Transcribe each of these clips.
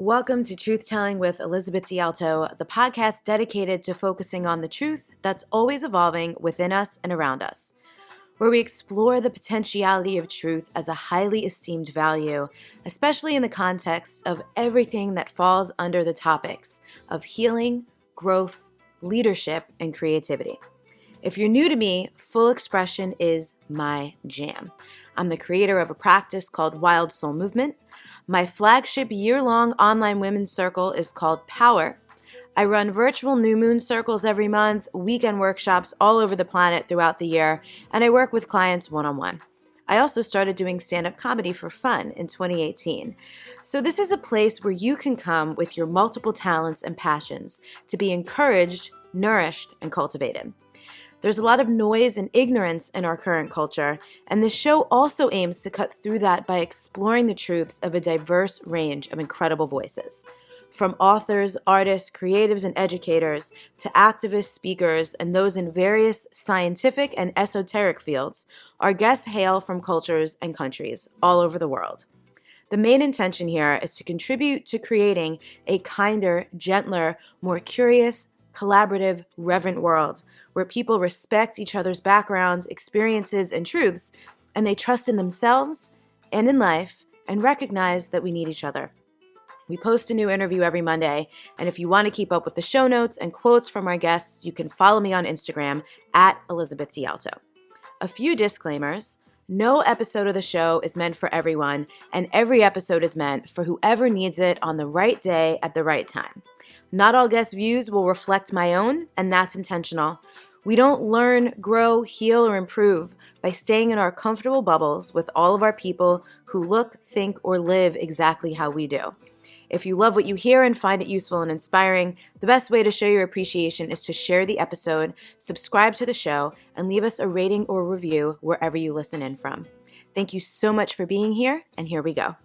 Welcome to Truth Telling with Elizabeth DiAlto, the podcast dedicated to focusing on the truth that's always evolving within us and around us, where we explore the potentiality of truth as a highly esteemed value, especially in the context of everything that falls under the topics of healing, growth, leadership, and creativity. If you're new to me, full expression is my jam. I'm the creator of a practice called Wild Soul Movement. My flagship year-long online women's circle is called Power. I run virtual new moon circles every month, weekend workshops all over the planet throughout the year, and I work with clients one-on-one. I also started doing stand-up comedy for fun in 2018. So this is a place where you can come with your multiple talents and passions to be encouraged, nourished, and cultivated. There's a lot of noise and ignorance in our current culture, and this show also aims to cut through that by exploring the truths of a diverse range of incredible voices. From authors, artists, creatives, and educators to activists, speakers, and those in various scientific and esoteric fields, our guests hail from cultures and countries all over the world. The main intention here is to contribute to creating a kinder, gentler, more curious, collaborative, reverent world where people respect each other's backgrounds, experiences, and truths, and they trust in themselves and in life and recognize that we need each other. We post a new interview every Monday, and if you want to keep up with the show notes and quotes from our guests, you can follow me on Instagram at Elizabeth DiAlto. A few disclaimers. No episode of the show is meant for everyone, and every episode is meant for whoever needs it on the right day at the right time. Not all guest views will reflect my own, and that's intentional. We don't learn, grow, heal, or improve by staying in our comfortable bubbles with all of our people who look, think, or live exactly how we do. If you love what you hear and find it useful and inspiring, the best way to show your appreciation is to share the episode, subscribe to the show, and leave us a rating or review wherever you listen in from. Thank you so much for being here, and here we go.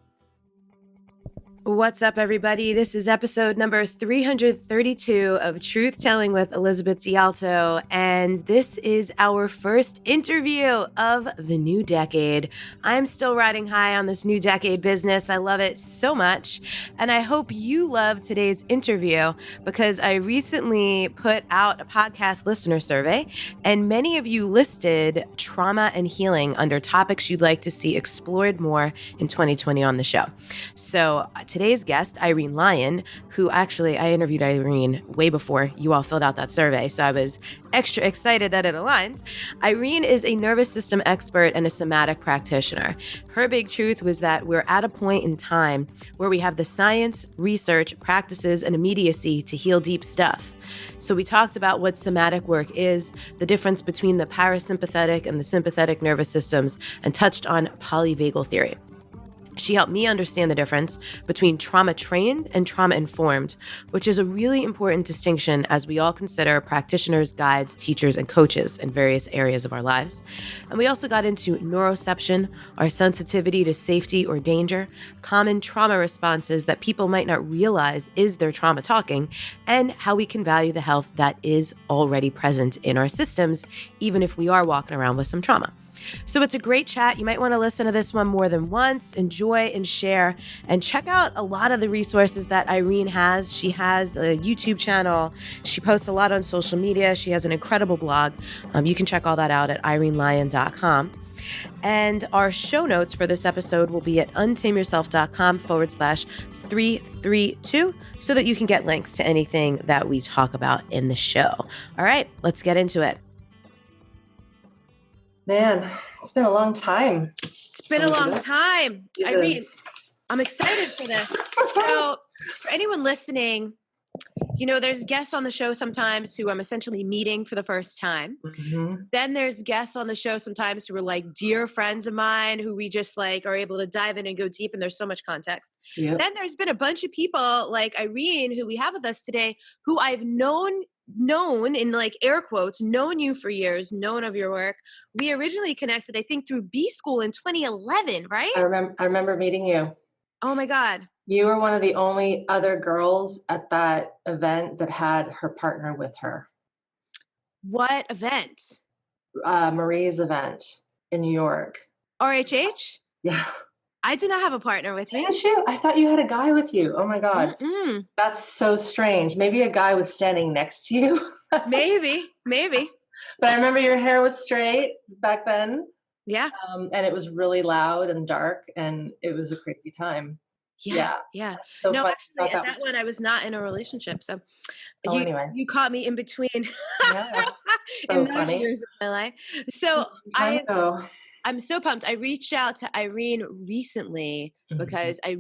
What's up, everybody? This is episode number 332 of Truth Telling with Elizabeth DiAlto, and this is our first interview of the new decade. I'm still riding high on this new decade business. I love it so much, and I hope you love today's interview because I recently put out a podcast listener survey, and many of you listed trauma and healing under topics you'd like to see explored more in 2020 on the show. So today's guest, Irene Lyon, who actually I interviewed Irene way before you all filled out that survey, so I was extra excited that it aligned. Irene is a nervous system expert and a somatic practitioner. Her big truth was that we're at a point in time where we have the science, research, practices, and immediacy to heal deep stuff. So we talked about what somatic work is, the difference between the parasympathetic and the sympathetic nervous systems, and touched on Polyvagal Theory. She helped me understand the difference between trauma-trained and trauma-informed, which is a really important distinction as we all consider practitioners, guides, teachers, and coaches in various areas of our lives. And we also got into neuroception, our sensitivity to safety or danger, common trauma responses that people might not realize is their trauma talking, and how we can value the health that is already present in our systems, even if we are walking around with some trauma. So it's a great chat. You might want to listen to this one more than once, enjoy and share, and check out a lot of the resources that Irene has. She has a YouTube channel. She posts a lot on social media. She has an incredible blog. You can check all that out at irenelyon.com. And our show notes for this episode will be at untameyourself.com/332 so that you can get links to anything that we talk about in the show. All right, let's get into it. Man, it's been a long time. It's been a long time. Irene, I'm excited for this. So for anyone listening, you know, there's guests on the show sometimes who I'm essentially meeting for the first time. Mm-hmm. Then there's guests on the show sometimes who are like dear friends of mine who we just like are able to dive in and go deep, and there's so much context. Yep. Then there's been a bunch of people like Irene who we have with us today who I've known in like air quotes, known you for years, known of your work. We originally connected, I think, through B School in 2011, right? I remember meeting you. Oh my God. You were one of the only other girls at that event that had her partner with her. What event? Marie's event in New York. RHH? Yeah. I did not have a partner with me. Didn't you? I thought you had a guy with you. Oh my God. Mm-mm. That's so strange. Maybe a guy was standing next to you. Maybe. But I remember your hair was straight back then. Yeah. And it was really loud and dark, and it was a crazy time. Yeah. Yeah. Yeah. So No, funny. actually, at that one, I was not in a relationship. So Oh, anyway. you caught me in between Yeah. in So those funny. years of my life. So Time ago. I'm so pumped. I reached out to Irene recently Mhm. because I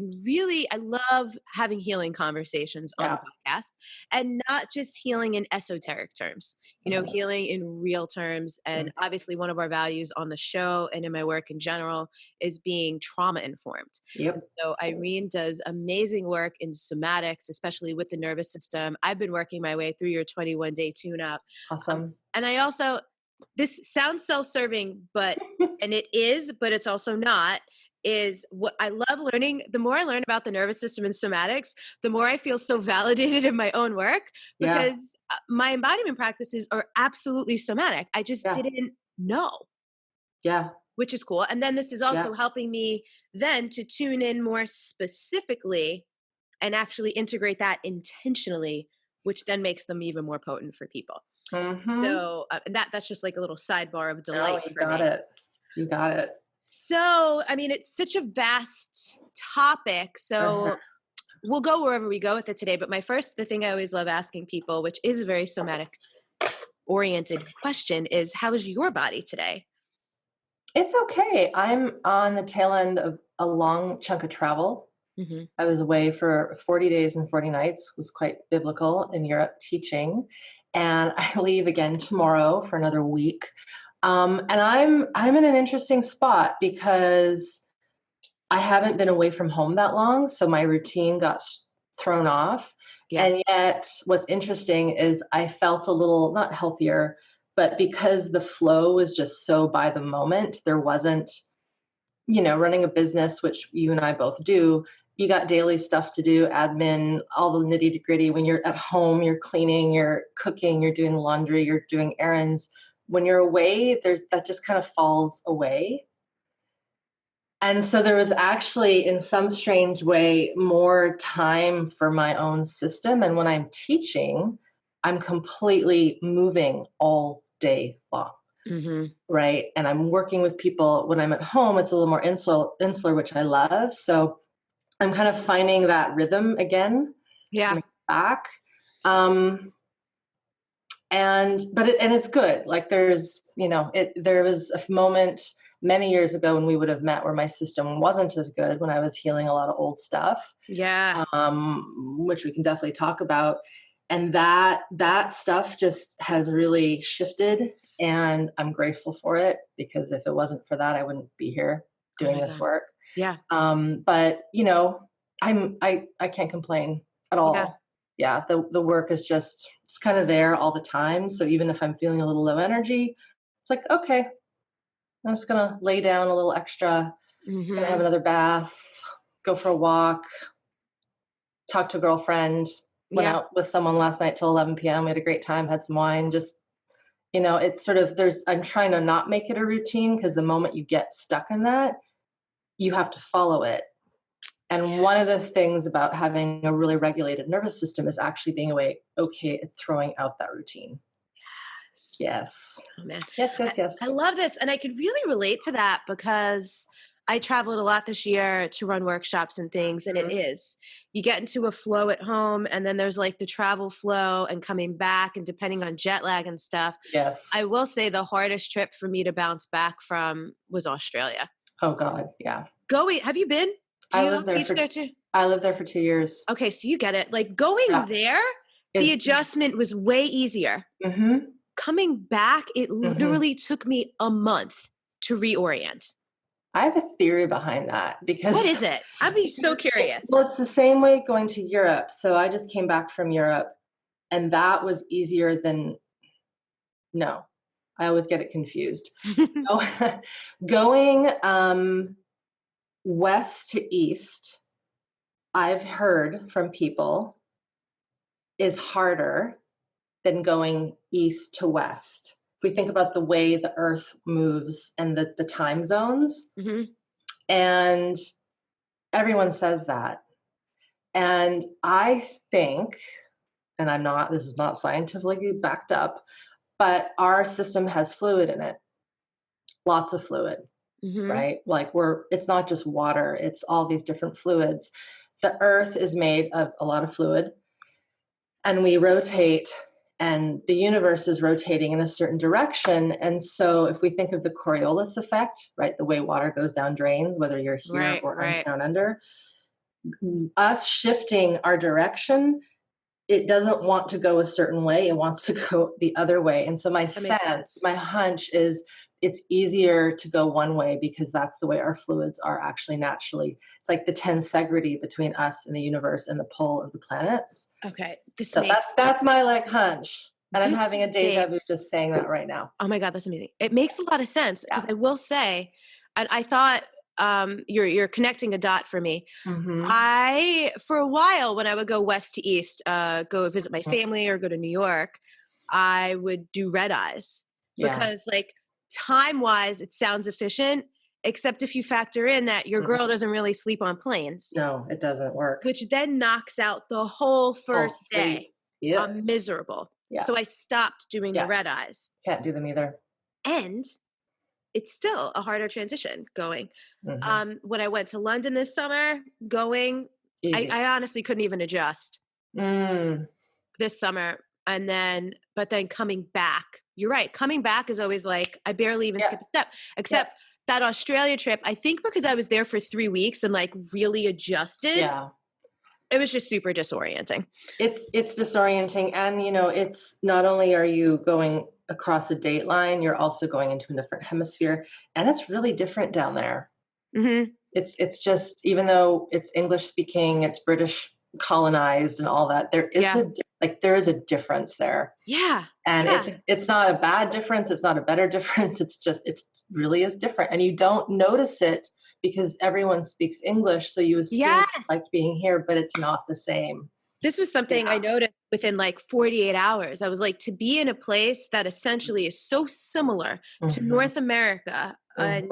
love having healing conversations on the Yeah. podcast, and not just healing in esoteric terms, healing in real terms. And obviously one of our values on the show and in my work in general is being trauma informed. Yep. And so Irene does amazing work in somatics, especially with the nervous system. I've been working my way through your 21-day tune up. Awesome. And I also, this sounds self-serving, and it is, but it's also not, is what I love learning. The more I learn about the nervous system and somatics, the more I feel so validated in my own work, Yeah. because my embodiment practices are absolutely somatic. I just Yeah. didn't know, Yeah. which is cool. And then this is also Yeah. helping me then to tune in more specifically and actually integrate that intentionally, which then makes them even more potent for people. Mm-hmm. So that's just like a little sidebar of Oh, delight you for got me. it. You got it. So, I mean, it's such a vast topic. So we'll go wherever we go with it today. But the thing I always love asking people, which is a very somatic oriented question, is how is your body today? It's okay. I'm on the tail end of a long chunk of travel. Mm-hmm. I was away for 40 days and 40 nights, was quite biblical, in Europe teaching. And I leave again tomorrow for another week. And I'm in an interesting spot because I haven't been away from home that long, so my routine got thrown off. Yeah. And yet what's interesting is I felt a little not healthier, but because the flow was just so by the moment, there wasn't, running a business, which you and I both do, you got daily stuff to do, admin, all the nitty gritty. When you're at home, you're cleaning, you're cooking, you're doing laundry, you're doing errands. When you're away, that just kind of falls away. And so there was actually, in some strange way, more time for my own system. And when I'm teaching, I'm completely moving all day long. Mm-hmm. Right. And I'm working with people. When I'm at home, it's a little more insular, which I love. So I'm kind of finding that rhythm again, Yeah. coming back. But it's good. Like there was a moment many years ago when we would have met where my system wasn't as good, when I was healing a lot of old stuff. Yeah. Which we can definitely talk about. And that stuff just has really shifted, and I'm grateful for it, because if it wasn't for that, I wouldn't be here doing this work. Yeah. But I can't complain at all. Yeah. The work is just, it's kind of there all the time. So even if I'm feeling a little low energy, it's like, okay, I'm just gonna lay down a little extra, gonna have another bath, go for a walk, talk to a girlfriend, went out with someone last night till 11 p.m. We had a great time, had some wine, just, it's sort of, I'm trying to not make it a routine, because the moment you get stuck in that, you have to follow it. And one of the things about having a really regulated nervous system is actually being okay at throwing out that routine. Yes. Oh man. Yes. I love this. And I could really relate to that, because I traveled a lot this year to run workshops and things. And you get into a flow at home, and then there's like the travel flow and coming back, and depending on jet lag and stuff. Yes. I will say the hardest trip for me to bounce back from was Australia. Oh God. Yeah. Have you been? Do you teach there too? I lived there for 2 years. Okay. So you get it. Like going there, the adjustment was way easier. Mm-hmm. Coming back, it literally took me a month to reorient. I have a theory behind that, because what is it? I'd be so curious. Well, it's the same way going to Europe. So I just came back from Europe, and that was easier than, no, I always get it confused. Going west to east, I've heard from people, is harder than going east to west. If we think about the way the earth moves and the time zones. Mm-hmm. And Everyone says that. And I think, and this is not scientifically backed up, but our system has fluid in it, lots of fluid, right? Like it's not just water, it's all these different fluids. The earth is made of a lot of fluid, and we rotate, and the universe is rotating in a certain direction. And so if we think of the Coriolis effect, right, the way water goes down drains, whether you're here or down under, us shifting our direction, it doesn't want to go a certain way, it wants to go the other way. And so my hunch is it's easier to go one way because that's the way our fluids are actually naturally. It's like the tensegrity between us and the universe and the pull of the planets. Okay. That's my like hunch. And I'm having a deja vu just saying that right now. Oh my God, that's amazing. It makes a lot of sense because I will say, and I thought you're connecting a dot for me. For a while, when I would go west to east, go visit my family or go to New York, I would do red eyes because like time wise, it sounds efficient, except if you factor in that your girl doesn't really sleep on planes. No, it doesn't work. Which then knocks out the whole first day. Yeah. I'm miserable. Yeah. So I stopped doing the red eyes. Can't do them either. And it's still a harder transition going. When I went to London this summer, I honestly couldn't even adjust this summer. But then coming back, you're right. Coming back is always like, I barely even skip a step, except that Australia trip, I think because I was there for 3 weeks and like really adjusted. Yeah. It was just super disorienting. It's disorienting. And, it's not only are you going across a date line, you're also going into a different hemisphere. And it's really different down there. It's just, even though it's English speaking, it's British colonized and all that, there is a difference there. Yeah. And it's not a bad difference. It's not a better difference. It's really is different. And you don't notice it because everyone speaks English. So you assume it's like being here, but it's not the same. This was something I noticed within like 48 hours. I was like, to be in a place that essentially is so similar to North America and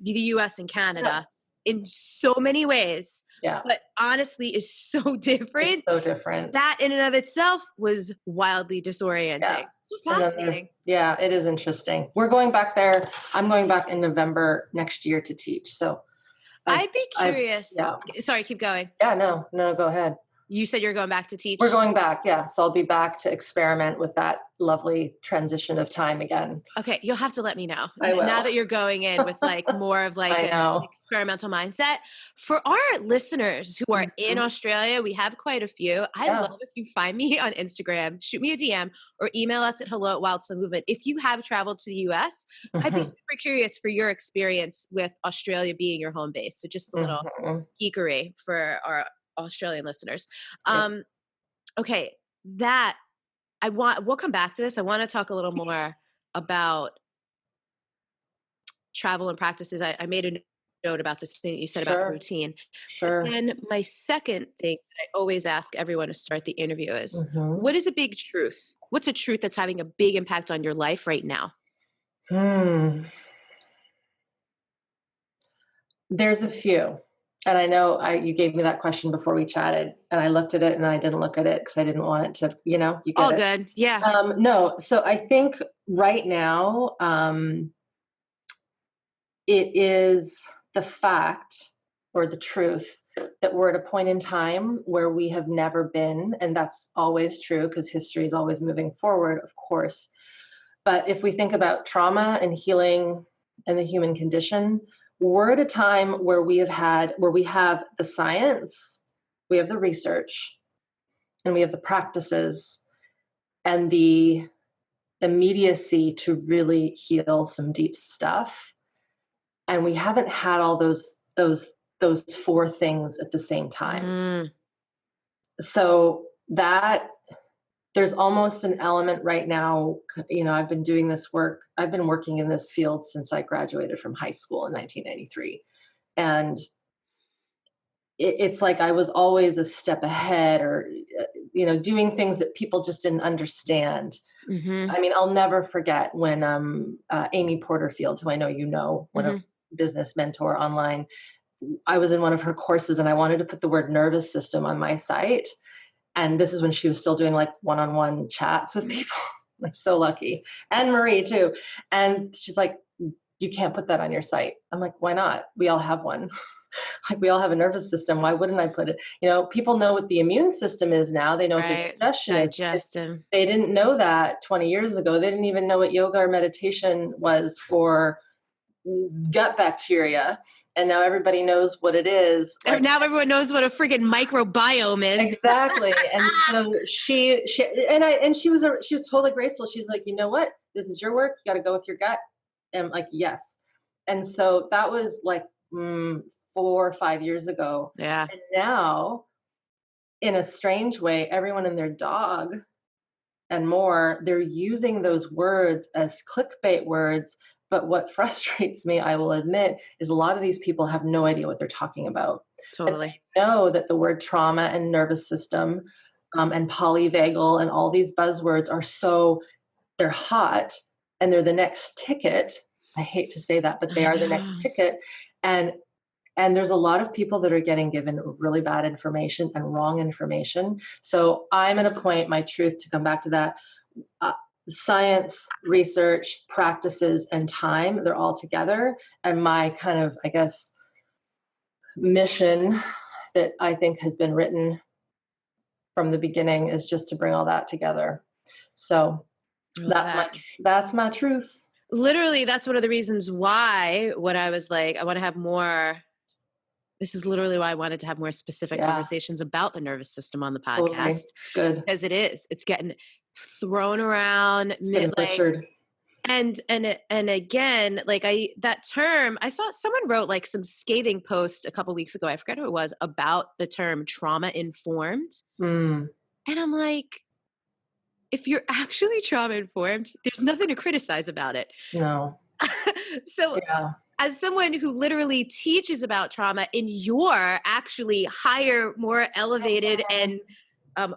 the US and Canada in so many ways, but honestly is so different. It's so different. That in and of itself was wildly disorienting. Yeah. So fascinating. Yeah, it is interesting. We're going back there. I'm going back in November next year to teach. So I'd be curious. Sorry, keep going. Yeah, no, go ahead. You said you're going back to teach? We're going back, yeah. So I'll be back to experiment with that lovely transition of time again. Okay, you'll have to let me know. I will. Now that you're going in with like more of like an experimental mindset. For our listeners who are in Australia, we have quite a few. I'd love if you find me on Instagram, shoot me a DM or email us at hello@wildstone.movement. If you have traveled to the US, I'd be super curious for your experience with Australia being your home base. So just a little geekery for our Australian listeners. Okay, we'll come back to this. I want to talk a little more about travel and practices. I made a note about this thing that you said about routine. Sure. And my second thing that I always ask everyone to start the interview is, what is a big truth? What's a truth that's having a big impact on your life right now? There's a few. And I know you gave me that question before we chatted, and I looked at it and then I didn't look at it because I didn't want it to, you get all it. Good. Yeah. No. So I think right now, it is the fact or the truth that we're at a point in time where we have never been, and that's always true because history is always moving forward, of course. But if we think about trauma and healing and the human condition, we're at a time where we have the science, we have the research, and we have the practices and the immediacy to really heal some deep stuff. And we haven't had all those four things at the same time. So that there's almost an element right now, I've been doing this work. I've been working in this field since I graduated from high school in 1993. And it's like I was always a step ahead or, doing things that people just didn't understand. I mean, I'll never forget when Amy Porterfield, who I know one of business mentor online, I was in one of her courses and I wanted to put the word nervous system on my site. And this is when she was still doing like one-on-one chats with people. I'm so lucky. And Marie too. And she's like, you can't put that on your site. I'm like, why not? We all have one. Like we all have a nervous system. Why wouldn't I put it? You know, people know what the immune system is now. They know what the digestion is. They didn't know that 20 years ago. They didn't even know what yoga or meditation was for gut bacteria. And now everybody knows what it is. Like, now everyone knows what a friggin' microbiome is. Exactly. And so she was totally graceful. She's like, you know what? This is your work. You got to go with your gut. And I'm like, yes. And so that was like 4 or 5 years ago. Yeah. And now, in a strange way, everyone and their dog and more, they're using those words as clickbait words. But what frustrates me, I will admit, is a lot of these people have no idea what they're talking about. Totally. They know that the word trauma and nervous system and polyvagal and all these buzzwords they're hot and they're the next ticket. I hate to say that, but they are the next ticket. And there's a lot of people that are getting given really bad information and wrong information. So I'm at a point, my truth, to come back to that, science, research, practices, and time, they're all together. And my kind of, I guess, mission that I think has been written from the beginning is just to bring all that together. So that's my truth. Literally, that's one of the reasons why when I was like, I want to have more, this is literally why I wanted to have more specific conversations about the nervous system on the podcast. Totally. It's good. Because it's getting thrown around. And again, like that term, I saw someone wrote like some scathing post a couple weeks ago. I forget who it was, about the term trauma informed. And I'm like, if you're actually trauma informed, there's nothing to criticize about it. No. So as someone who literally teaches about trauma in your actually higher, more elevated and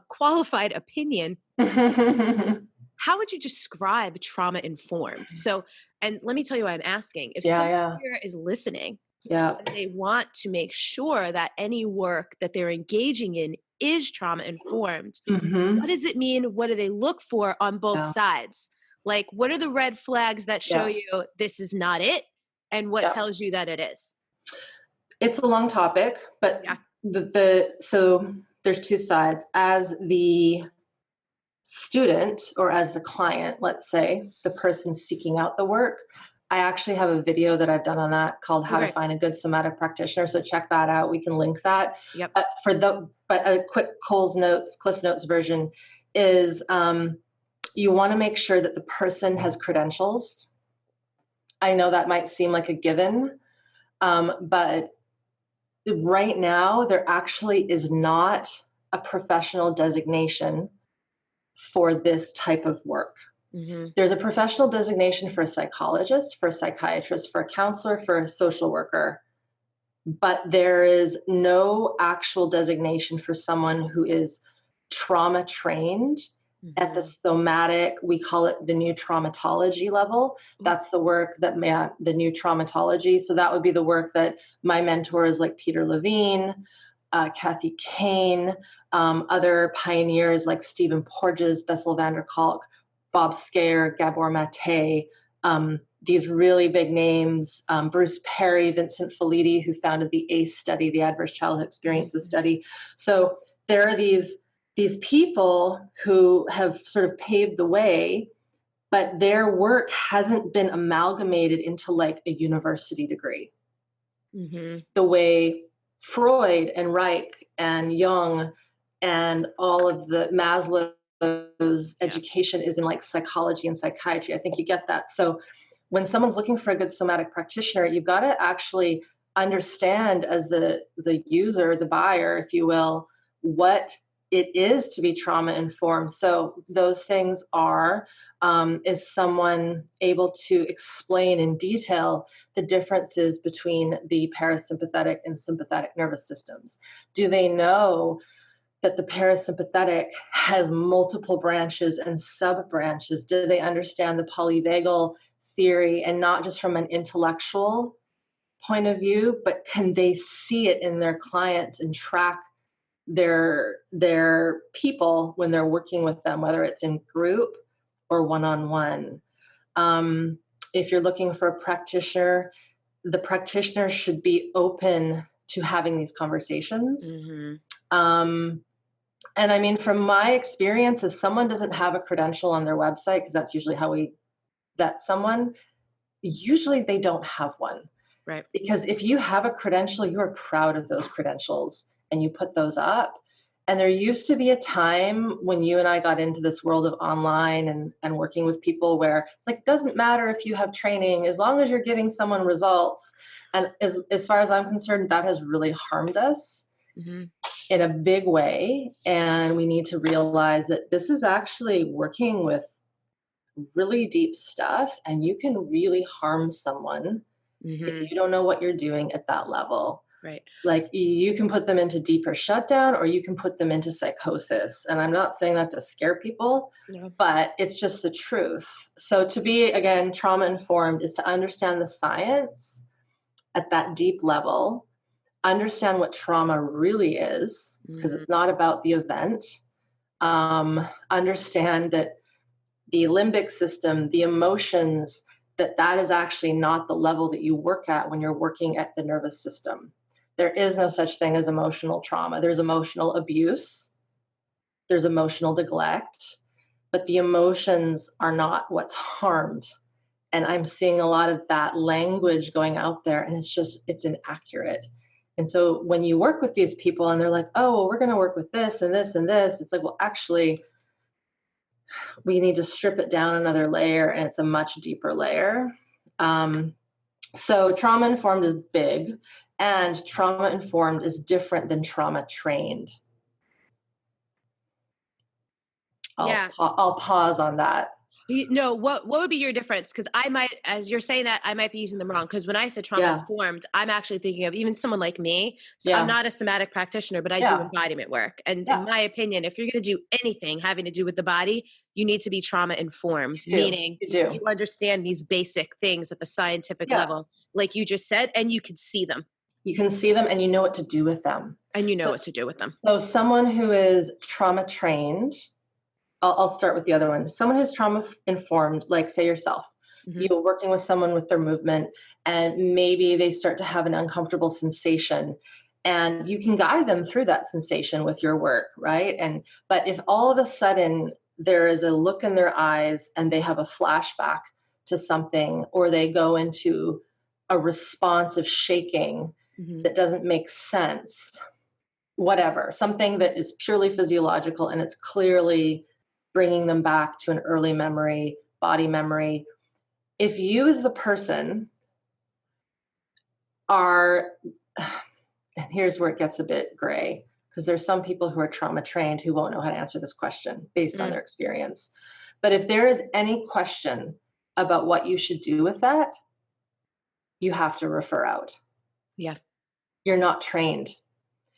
qualified opinion, how would you describe trauma informed? So, and let me tell you why I'm asking. If someone here is listening and they want to make sure that any work that they're engaging in is trauma informed, what does it mean? What do they look for on both sides? Like, what are the red flags that show you this is not it? And what tells you that it is? It's a long topic, but so there's two sides. As the student or as the client, let's say, the person seeking out the work, I actually have a video that I've done on that called How to Find a Good Somatic Practitioner. So check that out. We can link that. Yep. But a quick Cliff Notes version is you want to make sure that the person has credentials. I know that might seem like a given, but right now there actually is not a professional designation for this type of work. There's a professional designation for a psychologist, for a psychiatrist, for a counselor, for a social worker, but there is no actual designation for someone who is trauma trained at the somatic, we call it the new traumatology level. That's the work that the new traumatology. So that would be the work that my mentors like Peter Levine, Kathy Kane, other pioneers like Stephen Porges, Bessel van der Kolk, Bob Scaer, Gabor Mate, these really big names, Bruce Perry, Vincent Felitti, who founded the ACE study, the Adverse Childhood Experiences study. So there are these people who have sort of paved the way, but their work hasn't been amalgamated into like a university degree. The way Freud and Reich and Jung and all of the Maslow's education is in like psychology and psychiatry. I think you get that. So when someone's looking for a good somatic practitioner, you've got to actually understand as the user, the buyer, if you will, what it is to be trauma informed. So those things are, is someone able to explain in detail the differences between the parasympathetic and sympathetic nervous systems? Do they know that the parasympathetic has multiple branches and sub-branches? Do they understand the polyvagal theory, and not just from an intellectual point of view, but can they see it in their clients and track their people when they're working with them, whether it's in group or one-on-one. If you're looking for a practitioner, the practitioner should be open to having these conversations. And I mean, from my experience, if someone doesn't have a credential on their website, because that's usually how we vet someone, usually they don't have one. Right. Because if you have a credential, you are proud of those credentials and you put those up. And there used to be a time when you and I got into this world of online and working with people where it's like, it doesn't matter if you have training, as long as you're giving someone results. And as far as I'm concerned, that has really harmed us in a big way. And we need to realize that this is actually working with really deep stuff, and you can really harm someone if you don't know what you're doing at that level. Right. Like, you can put them into deeper shutdown, or you can put them into psychosis. And I'm not saying that to scare people, but it's just the truth. So to be, again, trauma informed is to understand the science at that deep level, understand what trauma really is, because it's not about the event. Understand that the limbic system, the emotions, that is actually not the level that you work at when you're working at the nervous system. There is no such thing as emotional trauma. There's emotional abuse, there's emotional neglect, but the emotions are not what's harmed. And I'm seeing a lot of that language going out there, and it's inaccurate. And so when you work with these people and they're like, oh, well, we're going to work with this and this and this, it's like, well, actually, we need to strip it down another layer, and it's a much deeper layer. So trauma informed is big, and trauma informed is different than trauma trained. I'll pause on that. No, what would be your difference? Because I might, as you're saying that, I might be using them wrong. Because when I said trauma informed, I'm actually thinking of even someone like me. So I'm not a somatic practitioner, but I do embodiment work. And in my opinion, if you're going to do anything having to do with the body, you need to be trauma informed, meaning you understand these basic things at the scientific level, like you just said, and you can see them. You can see them, and you know what to do with them. And you know what to do with them. So someone who is trauma trained, I'll start with the other one. Someone who's trauma informed, like say yourself, you're working with someone with their movement, and maybe they start to have an uncomfortable sensation, and you can guide them through that sensation with your work, right? But if all of a sudden there is a look in their eyes and they have a flashback to something, or they go into a response of shaking that doesn't make sense, whatever, something that is purely physiological and it's clearly bringing them back to an early memory, body memory. If you as the person are, and here's where it gets a bit gray, because there's some people who are trauma trained who won't know how to answer this question based on their experience. But if there is any question about what you should do with that, you have to refer out. Yeah. You're not trained.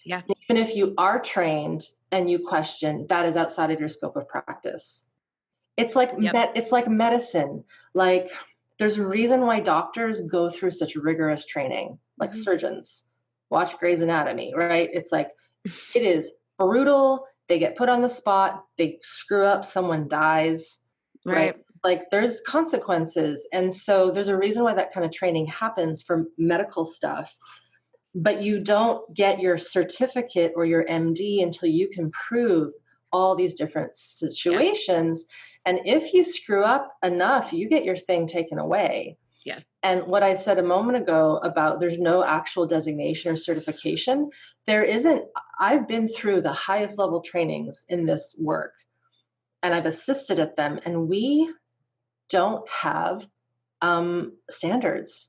Yeah. Even if you are trained and you question, that is outside of your scope of practice. It's like it's like medicine. Like, there's a reason why doctors go through such rigorous training, like surgeons. Watch Grey's Anatomy, right? It's like, it is brutal. They get put on the spot. They screw up. Someone dies, right? Like, there's consequences. And so there's a reason why that kind of training happens for medical stuff. But you don't get your certificate or your MD until you can prove all these different situations. And if you screw up enough, you get your thing taken away. Yeah. And what I said a moment ago about there's no actual designation or certification, there isn't. I've been through the highest level trainings in this work, and I've assisted at them, and we don't have standards.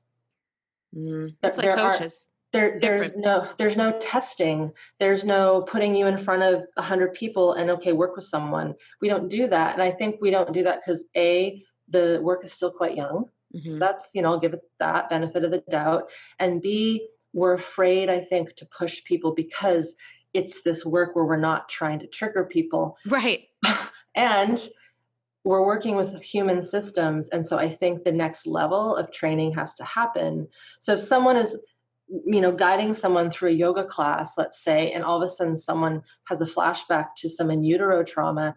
It's like coaches. There's no testing. There's no putting you in front of 100 people and, okay, work with someone. We don't do that. And I think we don't do that because A, the work is still quite young. So that's, I'll give it that benefit of the doubt. And B, we're afraid, I think, to push people because it's this work where we're not trying to trigger people. Right. And we're working with human systems. And so I think the next level of training has to happen. So if someone is guiding someone through a yoga class, let's say, and all of a sudden someone has a flashback to some in utero trauma,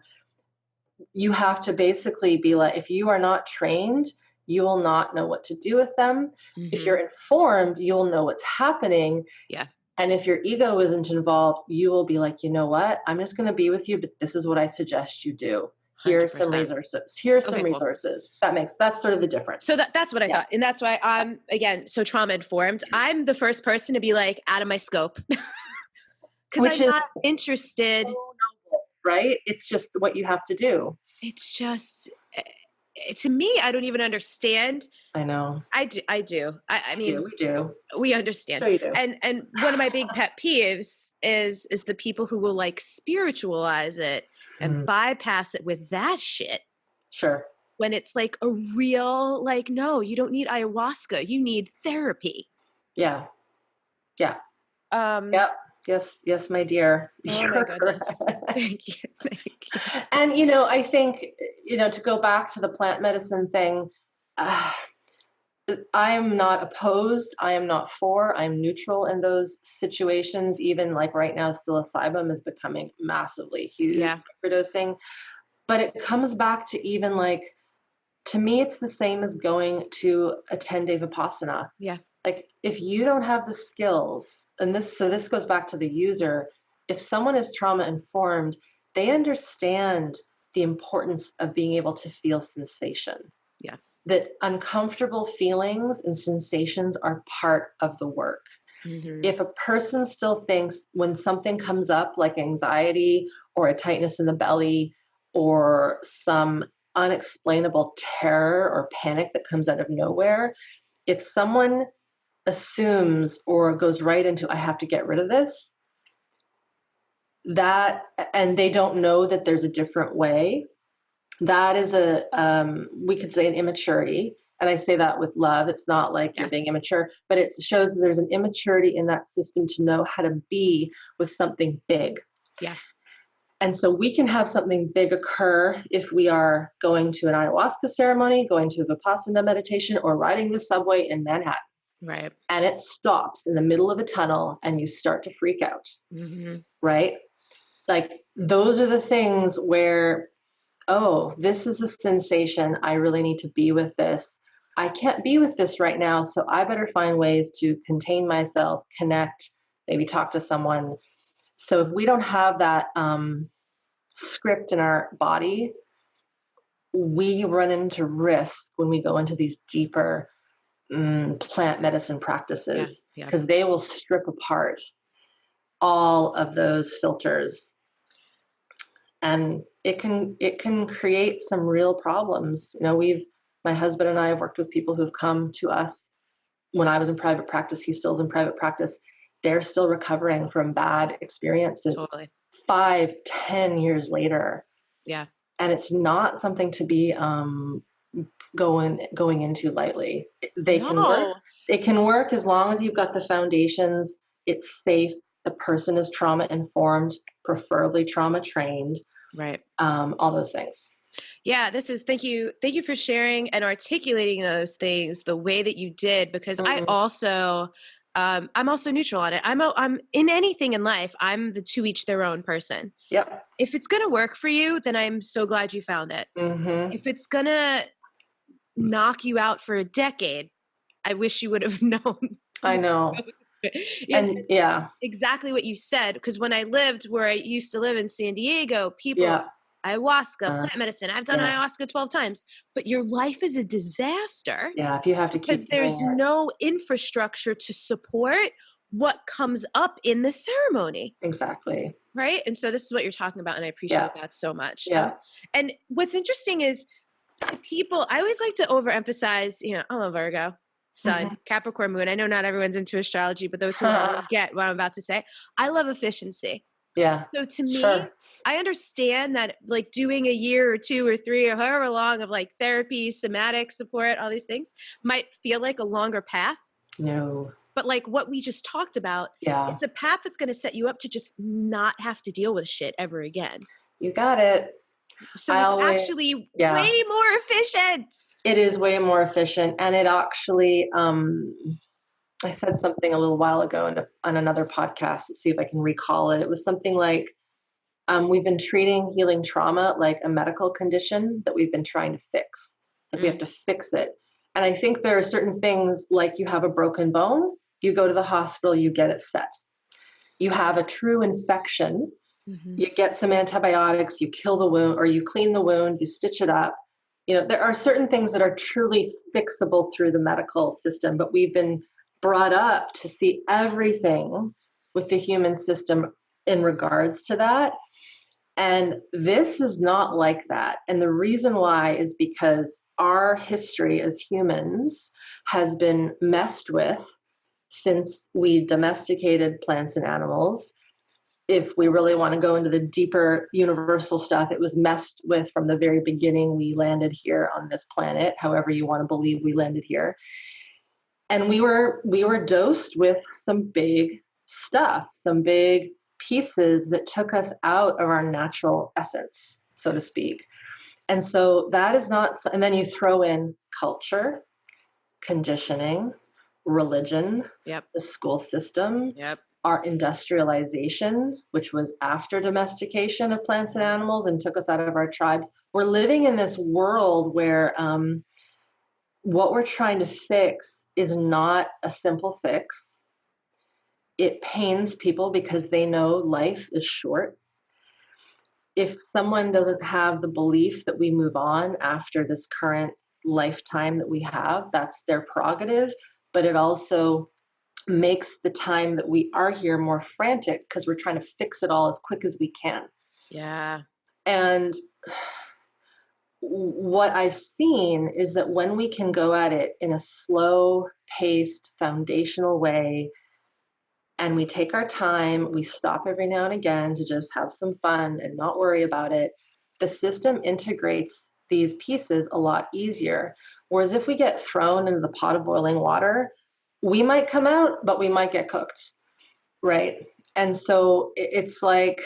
you have to basically be like, if you are not trained, you will not know what to do with them. If you're informed, you'll know what's happening. Yeah. And if your ego isn't involved, you will be like, you know what? I'm just going to be with you, but this is what I suggest you do. Here's some 100%. resources. Here's some Okay, cool. resources. That's sort of the difference. So that's what I thought. And that's why I'm, again, so trauma informed. I'm the first person to be like out of my scope. Because I'm not interested. So noble, right? It's just what you have to do. It's just, to me, I don't even understand. I know. I do. I mean, we do. We understand. Sure you do. And one of my big pet peeves is the people who will like spiritualize it and bypass it with that shit. Sure. When it's like a real, like, no, you don't need ayahuasca. You need therapy. Yeah. Yeah. Yep. Yes, my dear. Oh my goodness. Thank you. And, I think, to go back to the plant medicine thing, I'm not opposed. I am not for. I'm neutral in those situations. Even like right now, psilocybin is becoming massively huge. Yeah. Microdosing. But it comes back to even like, to me, it's the same as going to a 10-day Vipassana. Yeah. Like if you don't have the skills, and this goes back to the user, if someone is trauma informed, they understand the importance of being able to feel sensation. Yeah. That uncomfortable feelings and sensations are part of the work. If a person still thinks when something comes up like anxiety or a tightness in the belly or some unexplainable terror or panic that comes out of nowhere, if someone assumes or goes right into, I have to get rid of this, that, and they don't know that there's a different way, that is we could say an immaturity. And I say that with love. It's not like you're being immature, but it shows that there's an immaturity in that system to know how to be with something big. Yeah. And so we can have something big occur if we are going to an ayahuasca ceremony, going to a Vipassana meditation, or riding the subway in Manhattan. Right. And it stops in the middle of a tunnel and you start to freak out. Right? Like those are the things where, oh, this is a sensation. I really need to be with this. I can't be with this right now. So I better find ways to contain myself, connect, maybe talk to someone. So if we don't have that script in our body, we run into risk when we go into these deeper plant medicine practices, because they will strip apart all of those filters, and it can create some real problems. My husband and I have worked with people who've come to us when I was in private practice. He still is in private practice. They're still recovering from bad experiences. Totally. 5-10 years later. Yeah. And it's not something to be going into lightly. Can work. It can work as long as you've got the foundations. It's safe. The person is trauma informed, preferably trauma trained. Right. All those things. Yeah, thank you for sharing and articulating those things the way that you did, because I'm also neutral on it. I'm in anything in life, I'm the to each their own person. Yep. If it's going to work for you, then I'm so glad you found it. If it's going to knock you out for a decade, I wish you would have known. I know. And exactly what you said. Because when I lived where I used to live in San Diego, people, ayahuasca, plant medicine, I've done ayahuasca 12 times, but your life is a disaster. Yeah, if you have to keep because there's no infrastructure to support what comes up in the ceremony. Exactly. Right? And so this is what you're talking about, and I appreciate that so much. Yeah. And what's interesting is, to people, I always like to overemphasize, I'm a Virgo, Sun, Capricorn moon. I know not everyone's into astrology, but those who get what I'm about to say, I love efficiency. Yeah. So to me, I understand that like doing a year or 2 or 3 or however long of like therapy, somatic support, all these things might feel like a longer path. No. But like what we just talked about, it's a path that's going to set you up to just not have to deal with shit ever again. You got it. So it's actually way more efficient. It is way more efficient. And it actually, I said something a little while ago on another podcast. Let's see if I can recall it. It was something like, we've been treating healing trauma like a medical condition that we've been trying to fix. Like we have to fix it. And I think there are certain things, like you have a broken bone, you go to the hospital, you get it set. You have a true infection, you get some antibiotics, you kill the wound, or you clean the wound, you stitch it up. There are certain things that are truly fixable through the medical system, but we've been brought up to see everything with the human system in regards to that. And this is not like that. And the reason why is because our history as humans has been messed with since we domesticated plants and animals. If we really want to go into the deeper universal stuff, it was messed with from the very beginning. We landed here on this planet, however you want to believe we landed here. And we were dosed with some big stuff, some big pieces that took us out of our natural essence, so to speak. And so that is not, and then you throw in culture, conditioning, religion, the school system, our industrialization, which was after domestication of plants and animals and took us out of our tribes. We're living in this world where what we're trying to fix is not a simple fix. It pains people because they know life is short. If someone doesn't have the belief that we move on after this current lifetime that we have, that's their prerogative, but it also makes the time that we are here more frantic because we're trying to fix it all as quick as we can. Yeah. And what I've seen is that when we can go at it in a slow-paced, foundational way, and we take our time, we stop every now and again to just have some fun and not worry about it, the system integrates these pieces a lot easier. Whereas if we get thrown into the pot of boiling water, we might come out, but we might get cooked, right? And so it's like,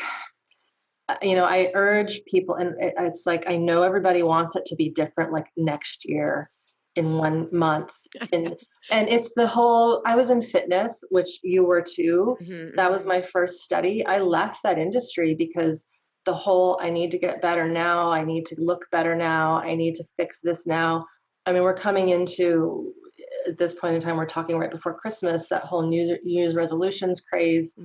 I urge people, and it's like, I know everybody wants it to be different, like next year in 1 month. And it's the whole, I was in fitness, which you were too. That was my first study. I left that industry because the whole, I need to get better now. I need to look better now. I need to fix this now. I mean, we're coming into, at this point in time, we're talking right before Christmas, that whole New Year's resolutions craze.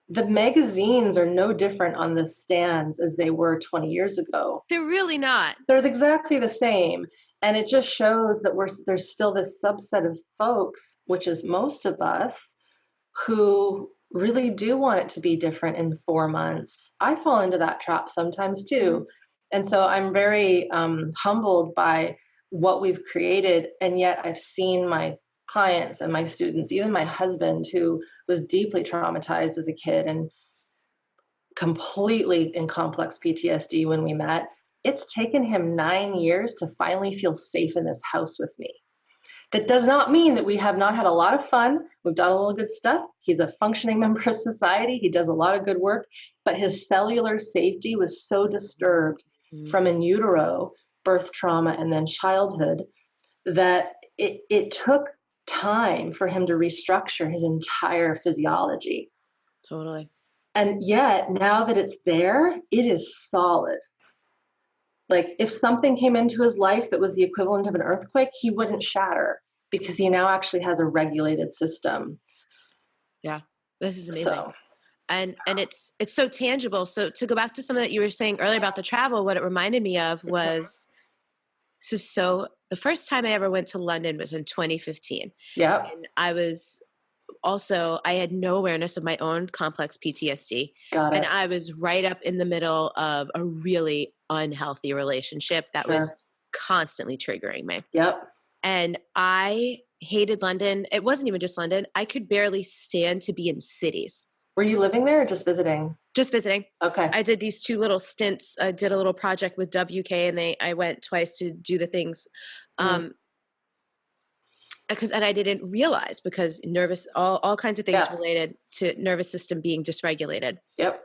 The magazines are no different on the stands as they were 20 years ago. They're really not. They're exactly the same. And it just shows that there's still this subset of folks, which is most of us, who really do want it to be different in 4 months. I fall into that trap sometimes too. And so I'm very humbled by what we've created. And yet I've seen my clients and my students, even my husband, who was deeply traumatized as a kid and completely in complex PTSD when we met. It's taken him 9 years to finally feel safe in this house with me. That does not mean that we have not had a lot of fun. We've done a little good stuff. He's a functioning member of society. He does a lot of good work, but his cellular safety was so disturbed from in utero, birth trauma, and then childhood, that it took time for him to restructure his entire physiology. Totally. And yet, now that it's there, it is solid. Like, if something came into his life that was the equivalent of an earthquake, he wouldn't shatter because he now actually has a regulated system. Yeah, this is amazing. And it's so tangible. So to go back to something that you were saying earlier about the travel, what it reminded me of was, so the first time I ever went to London was in 2015. Yeah. And I had no awareness of my own complex PTSD. Got it. And I was right up in the middle of a really unhealthy relationship that was constantly triggering me. Yep. And I hated London. It wasn't even just London. I could barely stand to be in cities. Were you living there or just visiting? Just visiting. Okay. I did these 2 little stints. I did a little project with WK, and I went twice to do the things. And I didn't realize, because all kinds of things related to nervous system being dysregulated. Yep.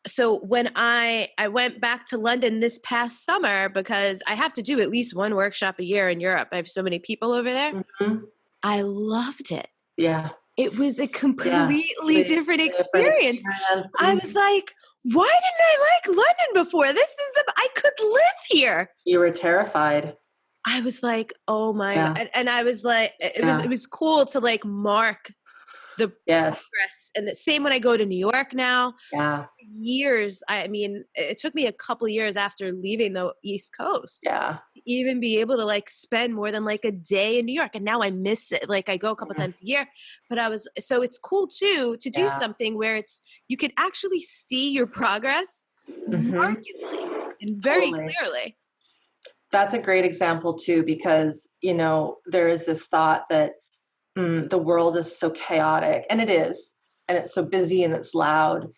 So when I went back to London this past summer, because I have to do at least 1 workshop a year in Europe. I have so many people over there. I loved it. Yeah. It was a Yeah. completely different Different experience. experience. I was like, why didn't I like London before? I could live here. You were terrified. I was like, oh my Yeah. God. And I was like, it Yeah. was cool to like mark the Yes. progress. And the same when I go to New York now. Yeah. Years, I mean, it took me a couple years after leaving the East Coast Yeah. to even be able to like spend more than like a day in New York. And now I miss it. Like I go a couple times a year, but so it's cool too, to do Yeah. something where you could actually see your progress markedly and very Totally. clearly. That's a great example too, because, there is this thought that the world is so chaotic, and it is, and it's so busy and it's loud.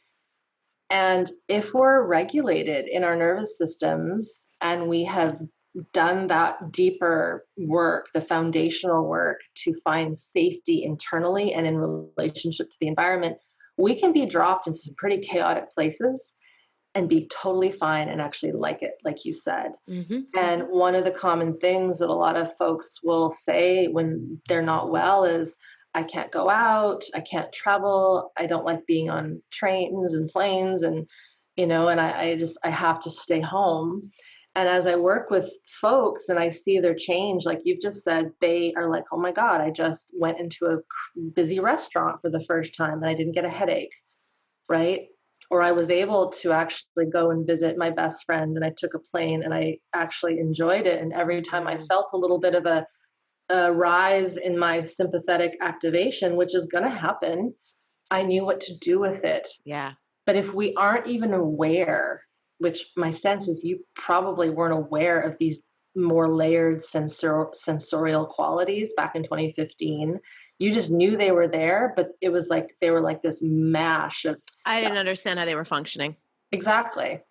And if we're regulated in our nervous systems and we have done that deeper work, the foundational work to find safety internally and in relationship to the environment, we can be dropped into some pretty chaotic places and be totally fine and actually like it, like you said. And one of the common things that a lot of folks will say when they're not well is, I can't go out, I can't travel, I don't like being on trains and planes, and I have to stay home. And as I work with folks and I see their change, like you've just said, they are like, oh my God, I just went into a busy restaurant for the first time and I didn't get a headache, right? Or I was able to actually go and visit my best friend and I took a plane and I actually enjoyed it. And every time I felt a little bit of a rise in my sympathetic activation, which is going to happen, I knew what to do with it. Yeah. But if we aren't even aware, which my sense is you probably weren't aware of these more layered sensorial qualities back in 2015, you just knew they were there, but it was like they were like this mash of stuff. I didn't understand how they were functioning. Exactly.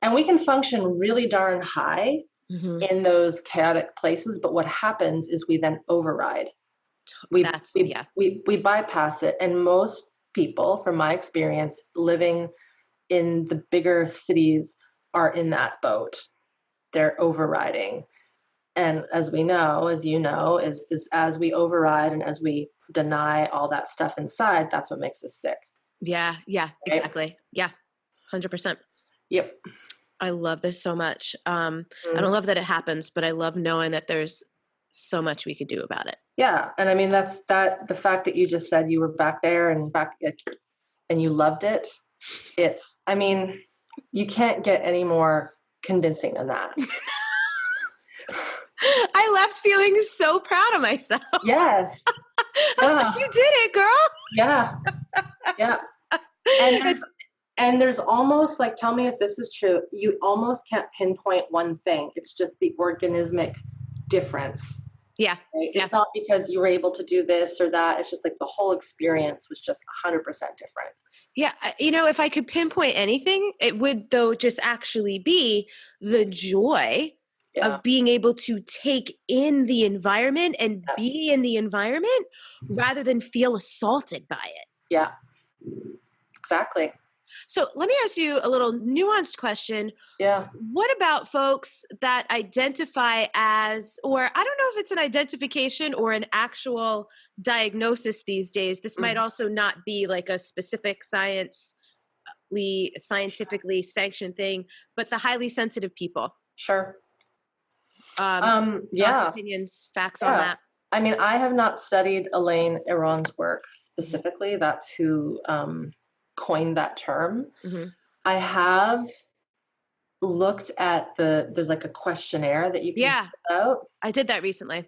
And we can function really darn high in those chaotic places, but what happens is we then override. We bypass it. And most people, from my experience, living in the bigger cities are in that boat. They're overriding. And as we know, as you know, is as we override and as we deny all that stuff inside, that's what makes us sick. Yeah, right? Exactly. Yeah, 100%. Yep. I love this so much. I don't love that it happens, but I love knowing that there's so much we could do about it. Yeah. And I mean, the fact that you just said you were back there and you loved it. You can't get any more convincing than that. I left feeling so proud of myself. Yes. I was like, you did it, girl. Yeah. Yeah. And there's almost like, tell me if this is true, you almost can't pinpoint one thing. It's just the organismic difference. Yeah. Right? It's not because you were able to do this or that. It's just like the whole experience was just 100% different. Yeah. If I could pinpoint anything, it would though just actually be the joy of being able to take in the environment and be in the environment rather than feel assaulted by it. Yeah, exactly. So let me ask you a little nuanced question. Yeah. What about folks that identify as, or I don't know if it's an identification or an actual diagnosis these days. This might also not be like a specific scientifically sanctioned thing, but the highly sensitive people. Sure. Thoughts, opinions, facts on that. I mean, I have not studied Elaine Aron's work specifically. That's who coined that term. I have looked at there's like a questionnaire that you can fill out. I did that recently.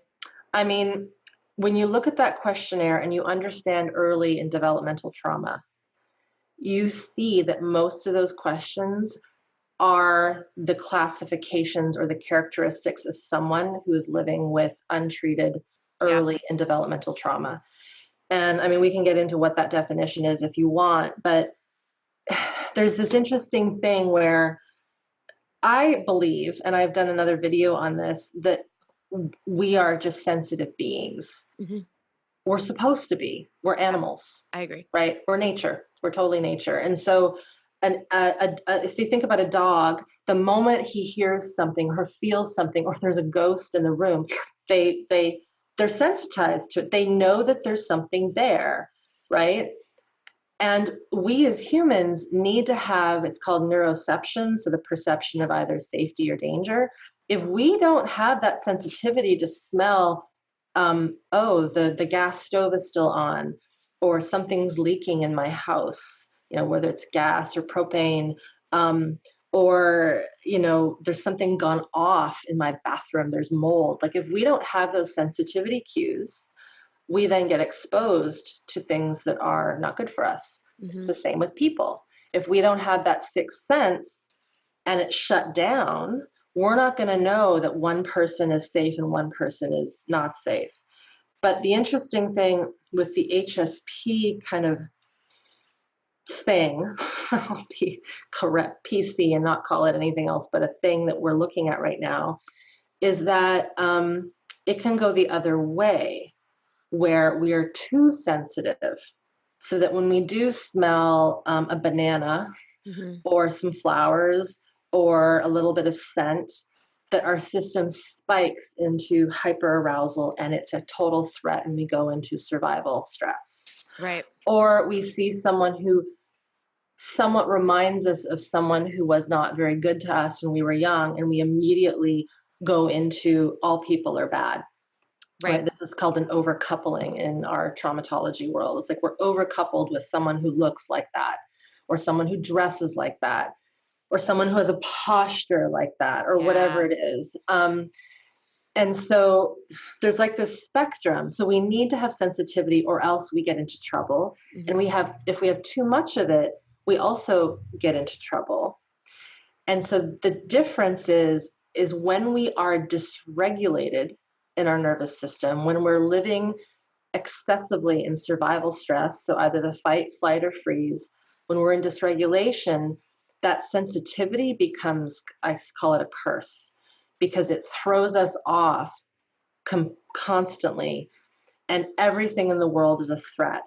I mean, when you look at that questionnaire and you understand early and developmental trauma, you see that most of those questions are the classifications or the characteristics of someone who is living with untreated early and developmental trauma. And I mean, we can get into what that definition is if you want, but there's this interesting thing where I believe, and I've done another video on this, that we are just sensitive beings. We're supposed to be. We're animals. I agree. Right? We're nature. We're totally nature. And so if you think about a dog, the moment he hears something or feels something, or if there's a ghost in the room, they they're sensitized to it. They know that there's something there, right? And we as humans need to have, it's called neuroception, so the perception of either safety or danger. If we don't have that sensitivity to smell, oh, the gas stove is still on, or something's leaking in my house, whether it's gas or propane, or, there's something gone off in my bathroom, there's mold. Like if we don't have those sensitivity cues, we then get exposed to things that are not good for us. Mm-hmm. It's the same with people. If we don't have that sixth sense and it's shut down, we're not going to know that one person is safe and one person is not safe. But the interesting thing with the HSP kind of thing, I'll be correct, PC, and not call it anything else, but a thing that we're looking at right now, is that it can go the other way, where we are too sensitive, so that when we do smell a banana mm-hmm. or some flowers or a little bit of scent, that our system spikes into hyperarousal and it's a total threat and we go into survival stress. Right. Or we see someone who somewhat reminds us of someone who was not very good to us when we were young, and we immediately go into all people are bad. Right. This is called an overcoupling in our traumatology world. It's like we're overcoupled with someone who looks like that, or someone who dresses like that, or someone who has a posture like that, or whatever it is. And so there's like this spectrum. So we need to have sensitivity or else we get into trouble. Mm-hmm. And if we have too much of it, we also get into trouble. And so the difference is when we are dysregulated in our nervous system, when we're living excessively in survival stress, so either the fight, flight, or freeze, when we're in dysregulation, that sensitivity becomes, I call it a curse, because it throws us off constantly, and everything in the world is a threat.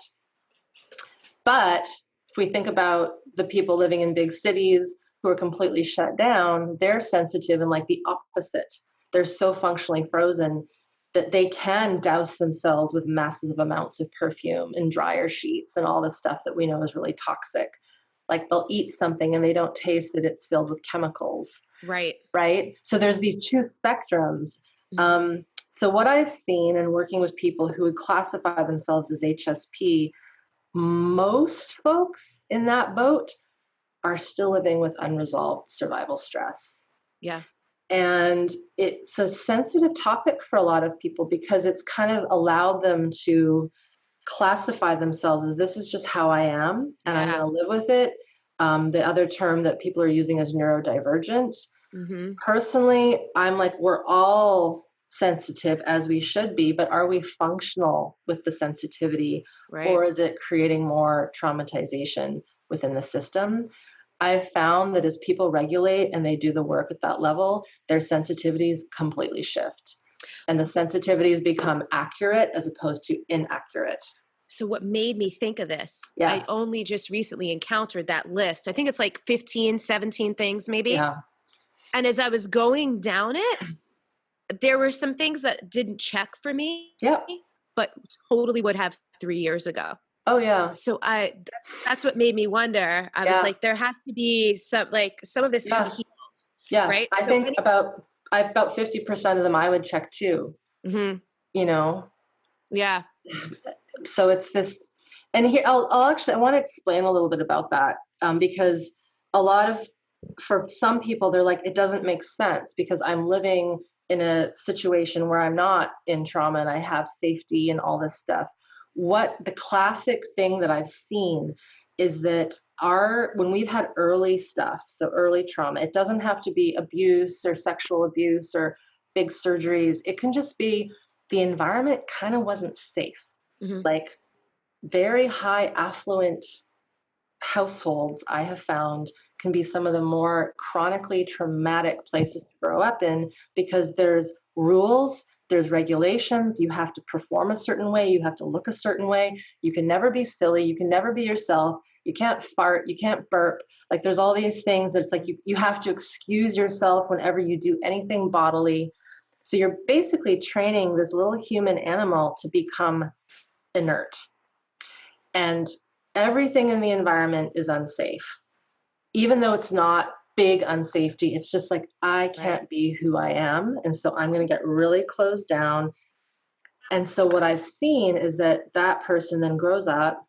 But if we think about the people living in big cities who are completely shut down, they're sensitive in like the opposite. They're so functionally frozen that they can douse themselves with massive amounts of perfume and dryer sheets and all this stuff that we know is really toxic. Like they'll eat something and they don't taste that it's filled with chemicals. Right. Right. So there's these two spectrums. Mm-hmm. So what I've seen in working with people who would classify themselves as HSP, most folks in that boat are still living with unresolved survival stress. Yeah. And it's a sensitive topic for a lot of people because it's kind of allowed them to classify themselves as this is just how I am and I'm going to live with it. The other term that people are using is neurodivergent. Mm-hmm. Personally, I'm like, we're all sensitive as we should be, but are we functional with the sensitivity? Right. Or is it creating more traumatization within the system? I've found that as people regulate and they do the work at that level, their sensitivities completely shift. And the sensitivities become accurate as opposed to inaccurate. So what made me think of this, yes. I only just recently encountered that list. I think it's like 15, 17 things maybe. Yeah. And as I was going down it, there were some things that didn't check for me, but totally would have 3 years ago. Oh yeah. So that's what made me wonder. I was like, there has to be some of this can be healed. Yeah. Right. I think about 50% of them I would check too. Mm-hmm. Yeah. So it's this, and here I want to explain a little bit about that because for some people, they're like, it doesn't make sense because I'm living in a situation where I'm not in trauma and I have safety and all this stuff. What the classic thing that I've seen is that when we've had early stuff, so early trauma, it doesn't have to be abuse or sexual abuse or big surgeries. It can just be the environment kind of wasn't safe. Mm-hmm. Like very high affluent households I have found can be some of the more chronically traumatic places to grow up in because there's rules, there's regulations, you have to perform a certain way, you have to look a certain way, you can never be silly, you can never be yourself, you can't fart, you can't burp. Like there's all these things that's like you have to excuse yourself whenever you do anything bodily. So you're basically training this little human animal to become inert. And everything in the environment is unsafe. Even though it's not big unsafety, it's just like, I can't be who I am. And so I'm going to get really closed down. And so what I've seen is that that person then grows up,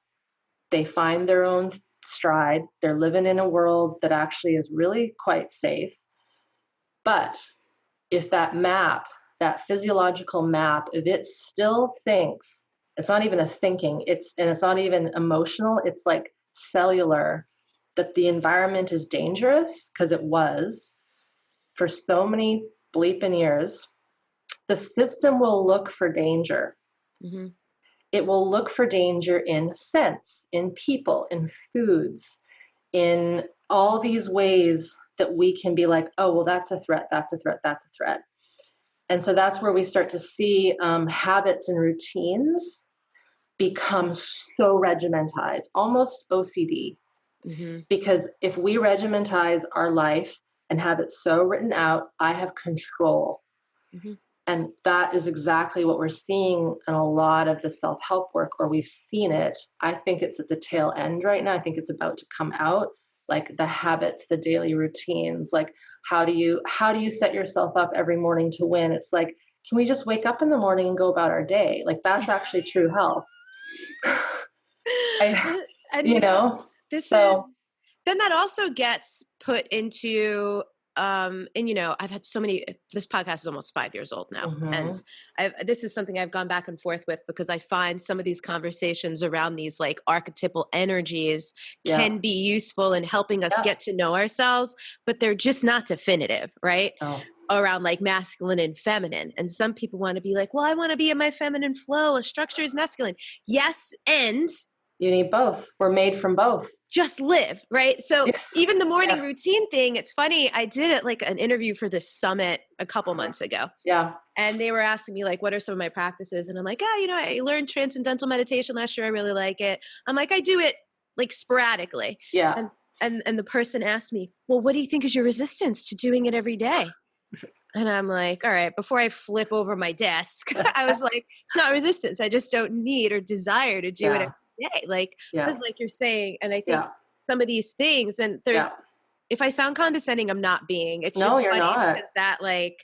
they find their own stride, they're living in a world that actually is really quite safe. But if that map, that physiological map, if it still thinks, it's not even a thinking, it's not even emotional, it's like cellular, that the environment is dangerous, because it was for so many bleeping years, the system will look for danger. Mm-hmm. It will look for danger in scents, in people, in foods, in all these ways that we can be like, oh, well, that's a threat, that's a threat, that's a threat. And so that's where we start to see habits and routines become so regimentized, almost OCD. Mm-hmm. Because if we regimentize our life and have it so written out, I have control. Mm-hmm. And that is exactly what we're seeing in a lot of the self-help work, or we've seen it. I think it's at the tail end right now. I think it's about to come out, like the habits, the daily routines, like how do you set yourself up every morning to win? It's like, can we just wake up in the morning and go about our day? Like that's actually true health. Then that also gets put into and I've had so many, this podcast is almost 5 years old now. Mm-hmm. And this is something I've gone back and forth with, because I find some of these conversations around these like archetypal energies can be useful in helping us get to know ourselves, but they're just not definitive, right? Oh. Around like masculine and feminine. And some people want to be like, well, I want to be in my feminine flow. A structure is masculine. Yes. And you need both. We're made from both. Just live, right? So even the morning routine thing, it's funny. I did it like an interview for this summit a couple months ago. Yeah. And they were asking me like, what are some of my practices? And I'm like, I learned transcendental meditation last year. I really like it. I'm like, I do it like sporadically. Yeah. And the person asked me, well, what do you think is your resistance to doing it every day? And I'm like, all right, before I flip over my desk, I was like, it's not resistance. I just don't need or desire to do it every day. Like, because like you're saying, and I think some of these things, and there's, if I sound condescending, I'm not being, it's just funny not. Because that like,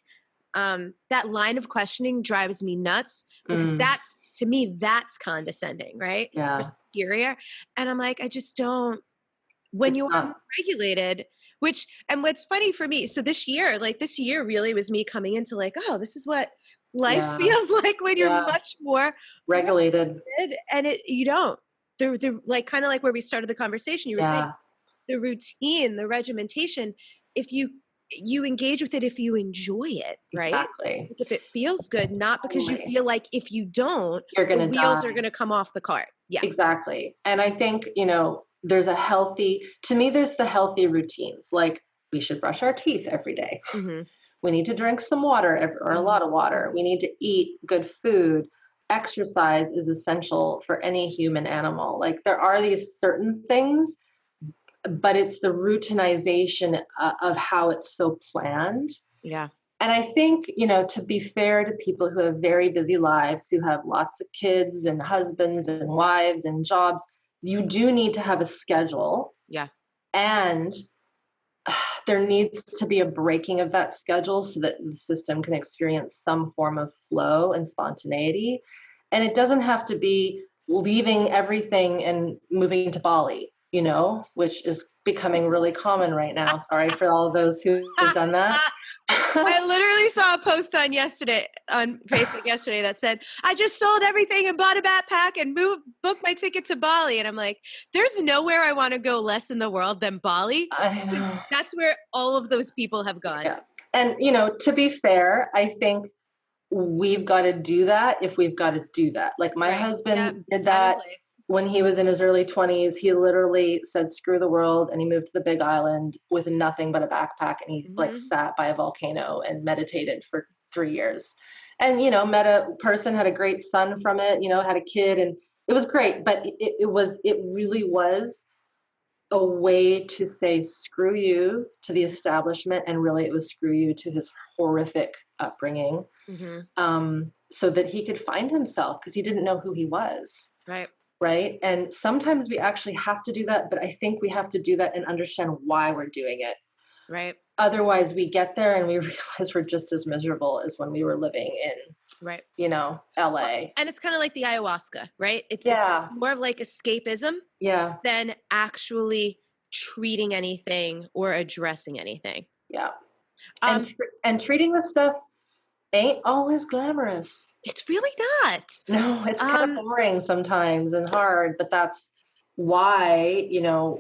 that line of questioning drives me nuts, because that's, to me, that's condescending, right? Yeah. Or superior. And I'm like, I just don't, when you are regulated, and what's funny for me, so this year really was me coming into like, oh, this is what life feels like when you're much more regulated. And you don't. The like kind of like where we started the conversation, you were saying the routine, the regimentation, if you engage with it if you enjoy it, right? Exactly. Like if it feels good, not because you feel like if you don't, the wheels are going to come off the cart. Yeah. Exactly. And I think, there's there's the healthy routines. Like we should brush our teeth every day. Mm-hmm. We need to drink some water or a lot of water. We need to eat good food. Exercise is essential for any human animal. Like there are these certain things, but it's the routinization of how it's so planned. Yeah. And I think, to be fair to people who have very busy lives, who have lots of kids and husbands and wives and jobs, you do need to have a schedule. Yeah. And there needs to be a breaking of that schedule so that the system can experience some form of flow and spontaneity. And it doesn't have to be leaving everything and moving to Bali, which is becoming really common right now. Sorry for all of those who have done that. I literally saw a post on Facebook yesterday that said, I just sold everything and bought a backpack and booked my ticket to Bali. And I'm like, there's nowhere I want to go less in the world than Bali. I know. That's where all of those people have gone. Yeah. And, to be fair, I think we've got to do that if we've got to do that. Like my husband did that when he was in his early 20s. He literally said, screw the world. And he moved to the Big Island with nothing but a backpack. And he sat by a volcano and meditated for 3 years. And, met a person, had a great son from it, had a kid, and it was great. But it really was a way to say screw you to the establishment, and really it was screw you to his horrific upbringing, so that he could find himself, because he didn't know who he was. Right. And sometimes we actually have to do that, but I think we have to do that and understand why we're doing it. Right. Otherwise, we get there and we realize we're just as miserable as when we were living in, you know, LA. And it's kind of like the ayahuasca, right? It's more of like escapism than actually treating anything or addressing anything. Yeah. And treating this stuff ain't always glamorous. It's really not. No, it's kind of boring sometimes and hard, but that's why, you know,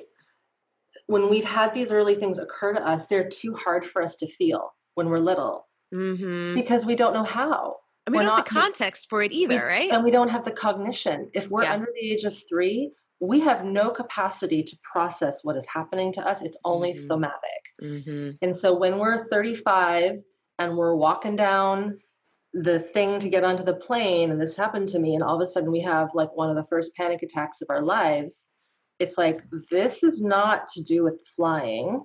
when we've had these early things occur to us, they're too hard for us to feel when we're little, because we don't know how. And we don't have the context for it either, right? And we don't have the cognition. If we're under the age of 3, we have no capacity to process what is happening to us. It's only somatic. And so when we're 35 and we're walking down the thing to get onto the plane, and this happened to me, and all of a sudden we have like one of the first panic attacks of our lives, it's like, this is not to do with flying,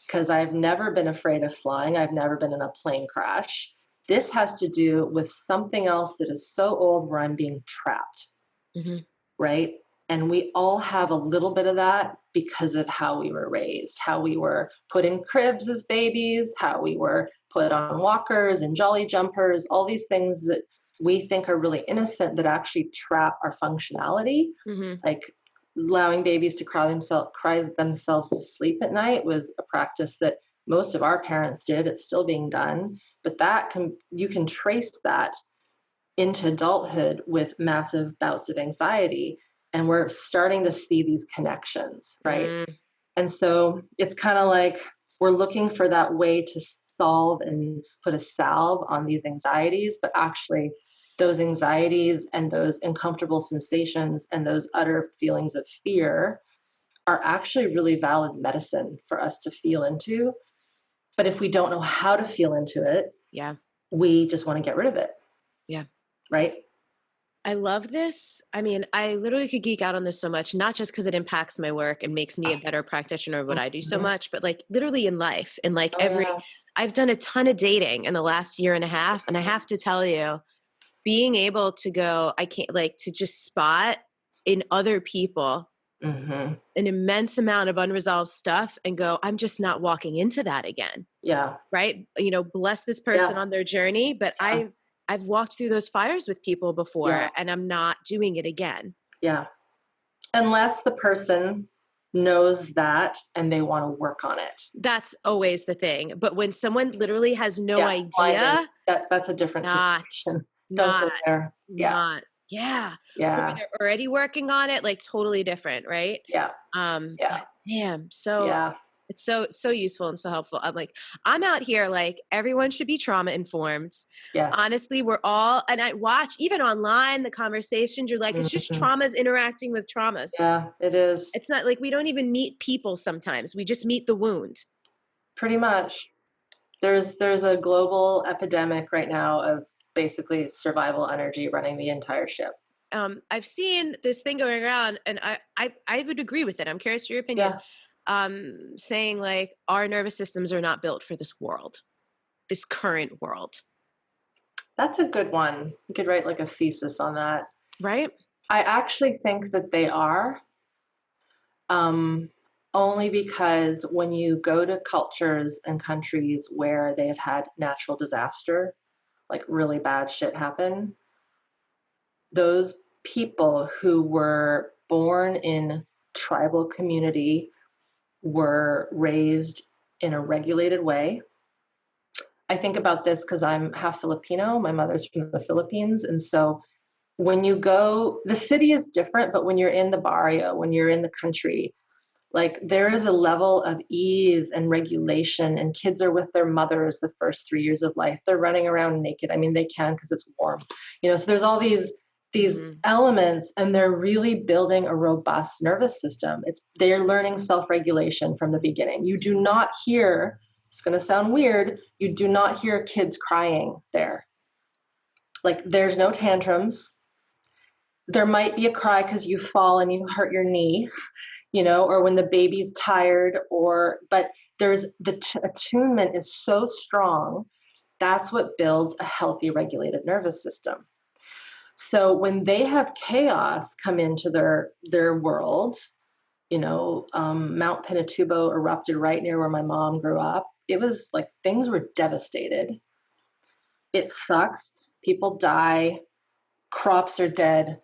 because I've never been afraid of flying. I've never been in a plane crash. This has to do with something else that is so old, where I'm being trapped, right? And we all have a little bit of that because of how we were raised, how we were put in cribs as babies, how we were put on walkers and jolly jumpers, all these things that we think are really innocent that actually trap our functionality. Like allowing babies to cry themselves to sleep at night was a practice that most of our parents did. It's still being done, but you can trace that into adulthood with massive bouts of anxiety. And we're starting to see these connections, right? And so it's kind of like we're looking for that way to solve and put a salve on these anxieties, but actually those anxieties and those uncomfortable sensations and those utter feelings of fear are actually really valid medicine for us to feel into. But if we don't know how to feel into it, we just want to get rid of it. Right? I love this. I mean, I literally could geek out on this so much, not just because it impacts my work and makes me a better practitioner of what I do so much, but like literally in life. And like I've done a ton of dating in the last year and a half. And I have to tell you, being able to go, I can't like to just spot in other people an immense amount of unresolved stuff and go, I'm just not walking into that again. Right. You know, bless this person on their journey, but I've walked through those fires with people before and I'm not doing it again. Unless the person knows that and they want to work on it. That's always the thing. But when someone literally has no idea, that's a different situation. Don't go there. Maybe they're already working on it, like totally different, right? Damn. So it's so useful and so helpful. I'm out here like everyone should be trauma informed. Honestly, we're all, and I watch even online the conversations, you're like, it's just traumas interacting with traumas. It is. It's not like we don't even meet people sometimes. We just meet the wound. Pretty much. There's a global epidemic right now of basically survival energy running the entire ship. I've seen this thing going around and I would agree with it. I'm curious your opinion. Saying like our nervous systems are not built for this world, this current world. That's a good one. You could write like a thesis on that. Right? I actually think that they are, only because when you go to cultures and countries where they have had natural disaster, like really bad shit happen, those people who were born in tribal community were raised in a regulated way. I think about this because I'm half Filipino. My mother's from the Philippines. And so when you go, the city is different, but when you're in the barrio, when you're in the country, like there is a level of ease and regulation, and kids are with their mothers the first 3 years of life. They're running around naked. I mean, they can because it's warm, you know, so there's all these elements, and they're really building a robust nervous system. They're learning self-regulation from the beginning. You do not hear, it's going to sound weird, you do not hear kids crying there. Like there's no tantrums. There might be a cry because you fall and you hurt your knee, or when the baby's tired, but there's the attunement is so strong. That's what builds a healthy, regulated nervous system. So when they have chaos come into their world, Mount Pinatubo erupted right near where my mom grew up. It was like things were devastated. It sucks. People die. Crops are dead.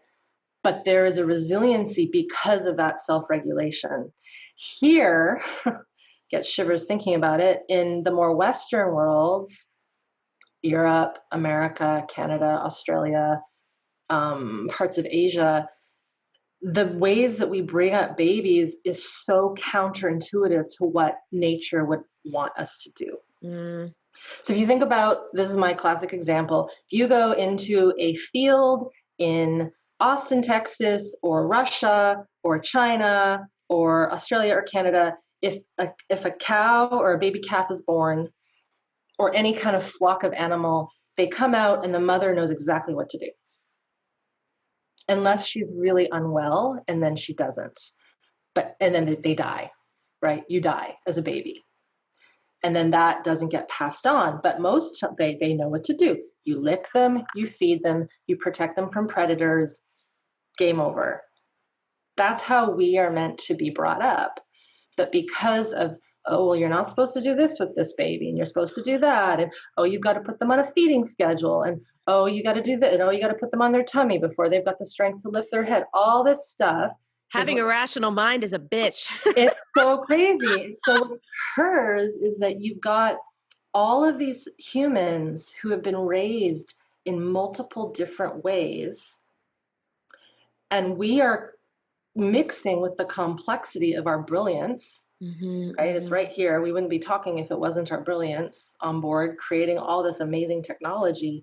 But there is a resiliency because of that self-regulation. Here, get shivers thinking about it, in the more Western worlds, Europe, America, Canada, Australia, parts of Asia, the ways that we bring up babies is so counterintuitive to what nature would want us to do. Mm. So if you think about, this is my classic example, if you go into a field in Austin, Texas, or Russia, or China, or Australia, or Canada, if a cow or a baby calf is born, or any kind of flock of animal, they come out and the mother knows exactly what to do. Unless she's really unwell, and then she doesn't. And then they die, right? You die as a baby. And then that doesn't get passed on. But most, they know what to do. You lick them, you feed them, you protect them from predators, game over. That's how we are meant to be brought up. But because of, oh, well, you're not supposed to do this with this baby, and you're supposed to do that, and oh, you've got to put them on a feeding schedule, and oh, you got to do that, and oh, you got to put them on their tummy before they've got the strength to lift their head. All this stuff. Having a rational mind is a bitch. It's so crazy. So what occurs is that you've got all of these humans who have been raised in multiple different ways, and we are mixing with the complexity of our brilliance. Mm-hmm, right? Mm-hmm. It's right here. We wouldn't be talking if it wasn't our brilliance on board, creating all this amazing technology.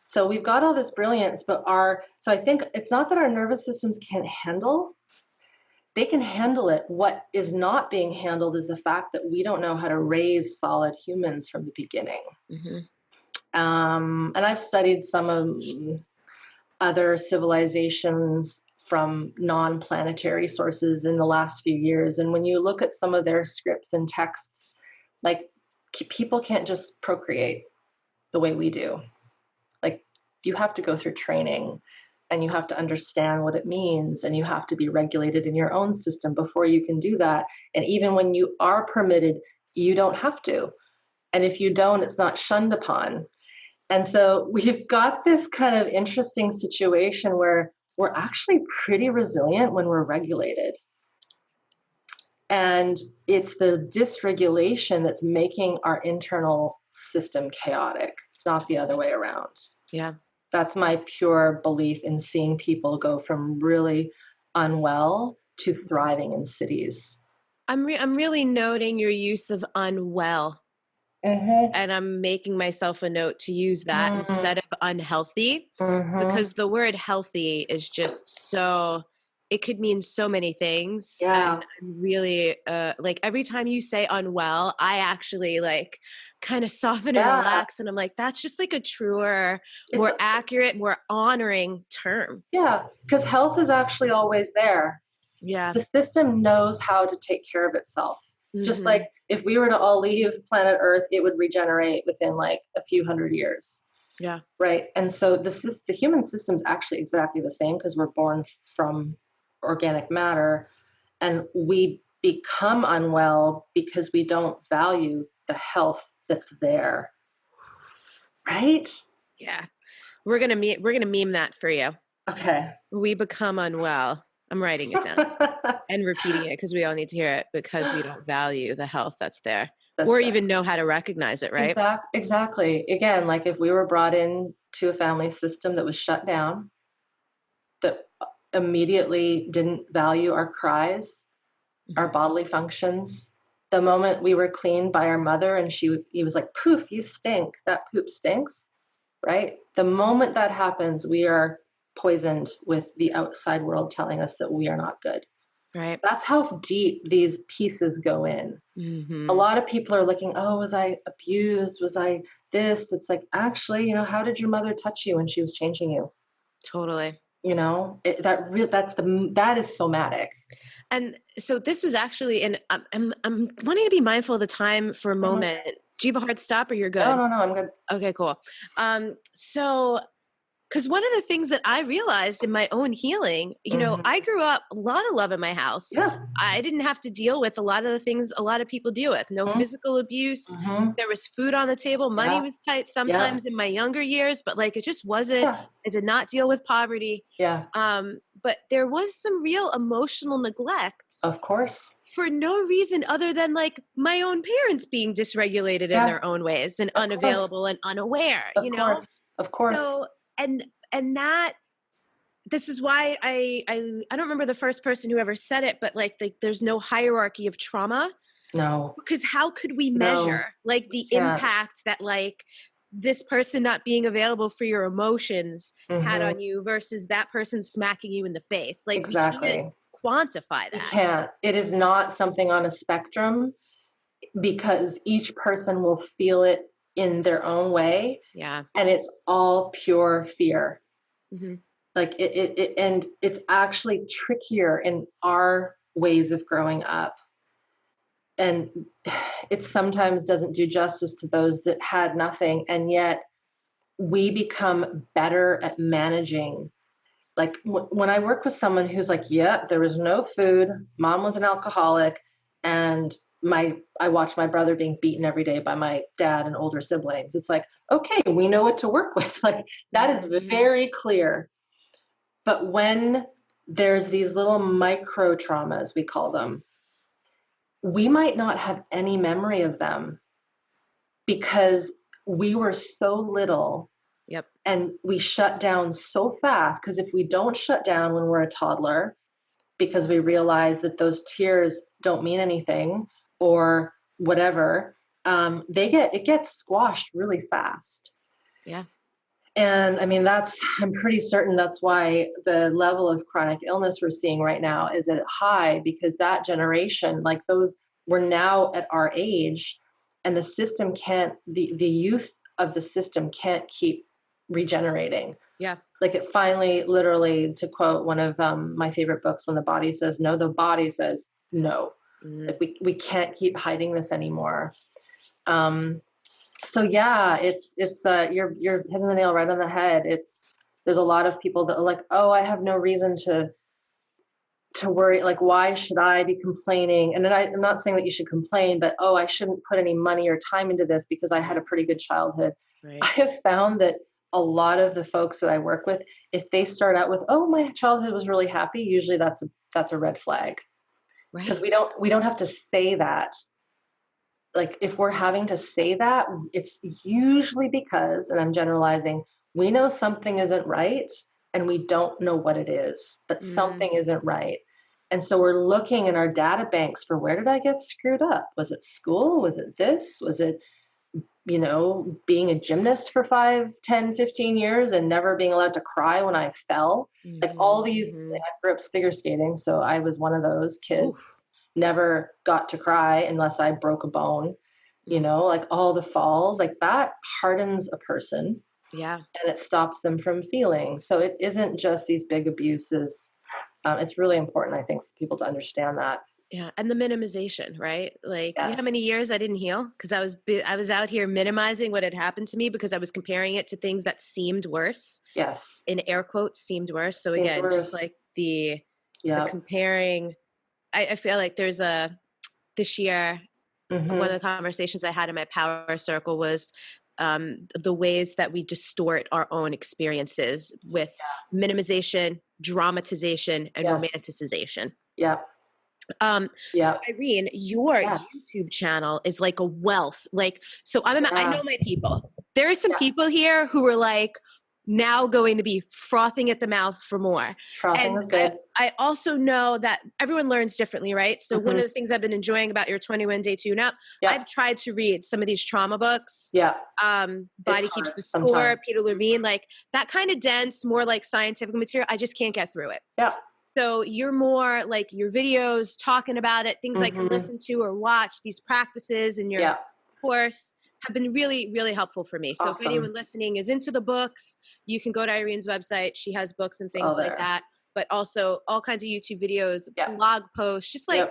So we've got all this brilliance, so I think it's not that our nervous systems can't handle. They can handle it. What is not being handled is the fact that we don't know how to raise solid humans from the beginning. Mm-hmm. And I've studied some of other civilizations from non-planetary sources in the last few years. And when you look at some of their scripts and texts, like people can't just procreate the way we do. Like you have to go through training, and you have to understand what it means, and you have to be regulated in your own system before you can do that. And even when you are permitted, you don't have to. And if you don't, it's not shunned upon. And so we've got this kind of interesting situation where we're actually pretty resilient when we're regulated. And it's the dysregulation that's making our internal system chaotic. It's not the other way around. Yeah. That's my pure belief in seeing people go from really unwell to thriving in cities. I'm really noting your use of unwell. Mm-hmm. And I'm making myself a note to use that instead of unhealthy, because the word healthy is just so, it could mean so many things. Yeah. And I'm really, like every time you say unwell, I actually like kind of soften and relax. And I'm like, that's just like a truer, more accurate, more honoring term. Yeah. Because health is actually always there. Yeah. The system knows how to take care of itself. Mm-hmm. Just like if we were to all leave planet Earth, it would regenerate within like a few hundred years. Yeah. Right. And so the human system is actually exactly the same, because we're born from organic matter, and we become unwell because we don't value the health that's there. Right? Yeah. We're going to meme that for you. Okay. We become unwell. I'm writing it down and repeating it because we all need to hear it, because we don't value the health that's there, or even know how to recognize it, right? Exactly. Again, like if we were brought into a family system that was shut down, that immediately didn't value our cries, our bodily functions. The moment we were cleaned by our mother and he was like, poof, you stink. That poop stinks, right? The moment that happens, we are poisoned with the outside world telling us that we are not good. Right. That's how deep these pieces go in. Mm-hmm. A lot of people are looking, oh, was I abused? Was I this? It's like, actually, how did your mother touch you when she was changing you? Totally. That is somatic. And so this was actually, and I'm wanting to be mindful of the time for a moment. Do you have a hard stop or you're good? No, I'm good. Okay, cool. So, because one of the things that I realized in my own healing, you know, I grew up a lot of love in my house. Yeah. I didn't have to deal with a lot of the things a lot of people deal with. No physical abuse. There was food on the table. Money was tight sometimes in my younger years, but like it just wasn't. I did not deal with poverty. Yeah. But there was some real emotional neglect. Of course. For no reason other than like my own parents being dysregulated in their own ways and unavailable and unaware, you know? Of course. So, and that, this is why I don't remember the first person who ever said it, but like there's no hierarchy of trauma. No. Because how could we measure like the impact that like this person not being available for your emotions had on you versus that person smacking you in the face? Like we can't quantify that. You can't. It is not something on a spectrum because each person will feel it in their own way. Yeah. And it's all pure fear. Like and it's actually trickier in our ways of growing up. And it sometimes doesn't do justice to those that had nothing. And yet we become better at managing. Like when I work with someone who's like, there was no food, mom was an alcoholic, and I watched my brother being beaten every day by my dad and older siblings. It's like, okay, we know what to work with. Like that is very clear. But when there's these little micro traumas, we call them, we might not have any memory of them because we were so little. Yep. And we shut down so fast, because if we don't shut down when we're a toddler, because we realize that those tears don't mean anything or whatever, it gets squashed really fast. Yeah. And I mean, I'm pretty certain that's why the level of chronic illness we're seeing right now is at high, because that generation, like those, we're now at our age, and the system the youth of the system can't keep regenerating. Yeah. Like it finally, literally, to quote one of my favorite books, when the body says no, the body says no. Like we can't keep hiding this anymore. So yeah, it's you're hitting the nail right on the head. There's a lot of people that are like, oh, I have no reason to worry. Like, why should I be complaining? And then I'm not saying that you should complain, but I shouldn't put any money or time into this because I had a pretty good childhood. Right. I have found that a lot of the folks that I work with, if they start out with, oh, my childhood was really happy, usually that's a red flag. Right. Because we don't have to say that. Like if we're having to say that, it's usually because, and I'm generalizing, we know something isn't right and we don't know what it is, but something isn't right. And so we're looking in our data banks for, where did I get screwed up? Was it school? Was it this? Was it, being a gymnast for 5, 10, 15 years and never being allowed to cry when I fell? Like all these, I grew up figure skating. So I was one of those kids. Oof. Never got to cry unless I broke a bone, like all the falls, like that hardens a person. Yeah. And it stops them from feeling. So it isn't just these big abuses. It's really important, I think, for people to understand that. Yeah. And the minimization, right? Like, you know how many years I didn't heal? Because I was out here minimizing what had happened to me because I was comparing it to things that seemed worse. Yes. In air quotes, seemed worse. So again, just like the comparing. I feel like there's this year, one of the conversations I had in my power circle was the ways that we distort our own experiences with minimization, dramatization, and romanticization. Yeah. So Irene, your YouTube channel is like a wealth. Like, so I know my people. There are some people here who are like, now going to be frothing at the mouth for more. Frothing is good. I also know that everyone learns differently, right? So one of the things I've been enjoying about your 21 Day Tune Up, I've tried to read some of these trauma books. Yeah. Body Keeps the Score, sometimes. Peter Levine, like that kind of dense, more like scientific material. I just can't get through it. Yeah. So you're more like your videos talking about it, things I can listen to or watch, these practices in your course have been really, really helpful for me. So if anyone listening is into the books, you can go to Irene's website. She has books and things like that. but also all kinds of YouTube videos, Yeah. blog posts, just like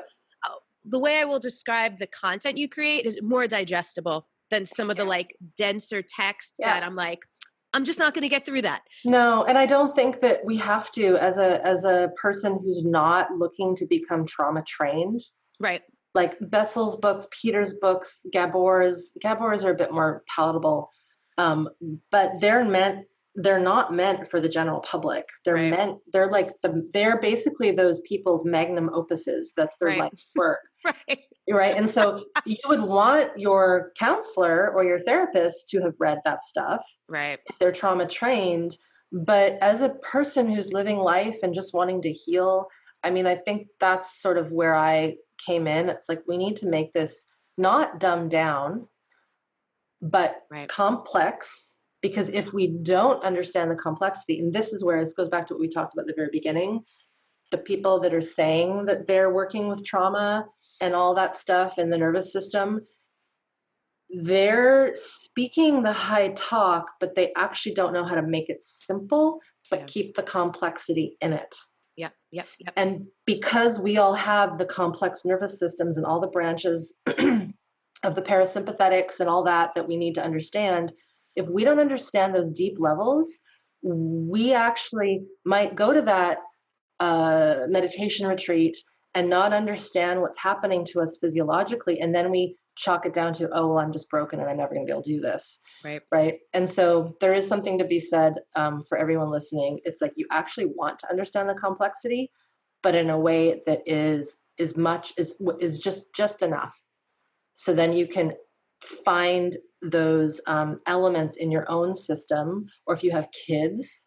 the way I will describe the content you create is more digestible than some of the like denser text that I'm like, I'm just not going to get through that. No, and I don't think that we have to, as a person who's not looking to become trauma trained. Right. Like Bessel's books, Peter's books, Gabor's are a bit more palatable, but they're not meant for the general public. They're basically those people's magnum opuses. That's their life work. Right. And so you would want your counselor or your therapist to have read that stuff. Right. If they're trauma trained. But as a person who's living life and just wanting to heal, I mean, I think that's sort of where I came in. It's like, we need to make this not dumbed down, but complex, because if we don't understand the complexity, and this is where this goes back to what we talked about at the very beginning, the people that are saying that they're working with trauma and all that stuff in the nervous system, they're speaking the high talk, but they actually don't know how to make it simple, but keep the complexity in it. Yep. And because we all have the complex nervous systems and all the branches of the parasympathetics and all that we need to understand, if we don't understand those deep levels, we actually might go to that meditation retreat and not understand what's happening to us physiologically. And then we chalk it down to, oh, well, I'm just broken and I'm never going to be able to do this. Right. And so there is something to be said for everyone listening. It's like, you actually want to understand the complexity, but in a way that is just enough. So then you can find those elements in your own system, or if you have kids,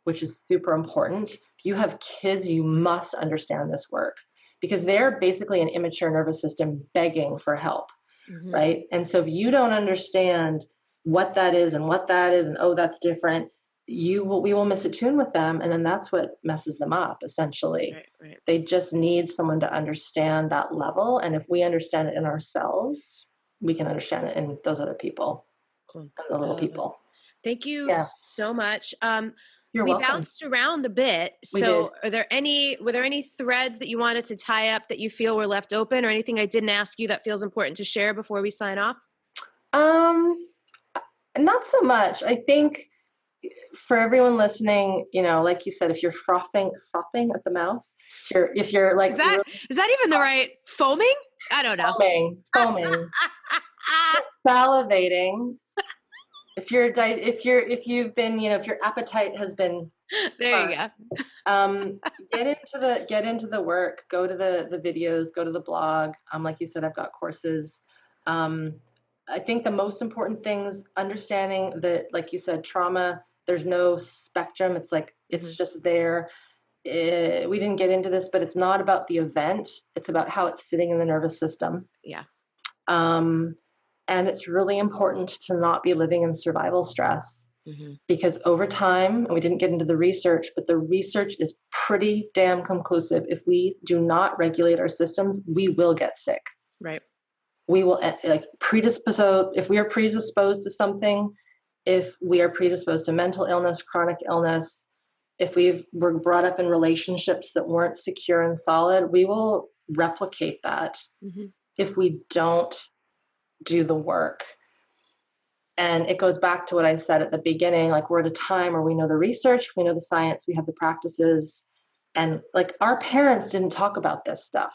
which is super important. If you have kids, you must understand this work, because they're basically an immature nervous system begging for help, right? And so if you don't understand what that is and oh, that's different, we will miss a tune with them, and then that's what messes them up, essentially. Right. They just need someone to understand that level, and if we understand it in ourselves, we can understand it in those other people, and the little people. Thank you so much. You're welcome. We bounced around a bit. So were there any threads that you wanted to tie up that you feel were left open, or anything I didn't ask you that feels important to share before we sign off? Not so much. I think for everyone listening, like you said, if you're frothing at the mouth, if you're like, is that even the right foaming? I don't know. Foaming. Salivating. If your appetite has been there, you go. Get into the work. Go to the videos. Go to the blog. Like you said, I've got courses. I think the most important things, understanding that, like you said, trauma, there's no spectrum. It's like, it's just there. We didn't get into this, but it's not about the event. It's about how it's sitting in the nervous system. Yeah. And it's really important to not be living in survival stress, because over time, and we didn't get into the research, but the research is pretty damn conclusive. If we do not regulate our systems, we will get sick. Right. We will if we are predisposed to something, if we are predisposed to mental illness, chronic illness, if were brought up in relationships that weren't secure and solid, we will replicate that if we don't do the work. And it goes back to what I said at the beginning, like, we're at a time where we know the research, we know the science, we have the practices, and like, our parents didn't talk about this stuff,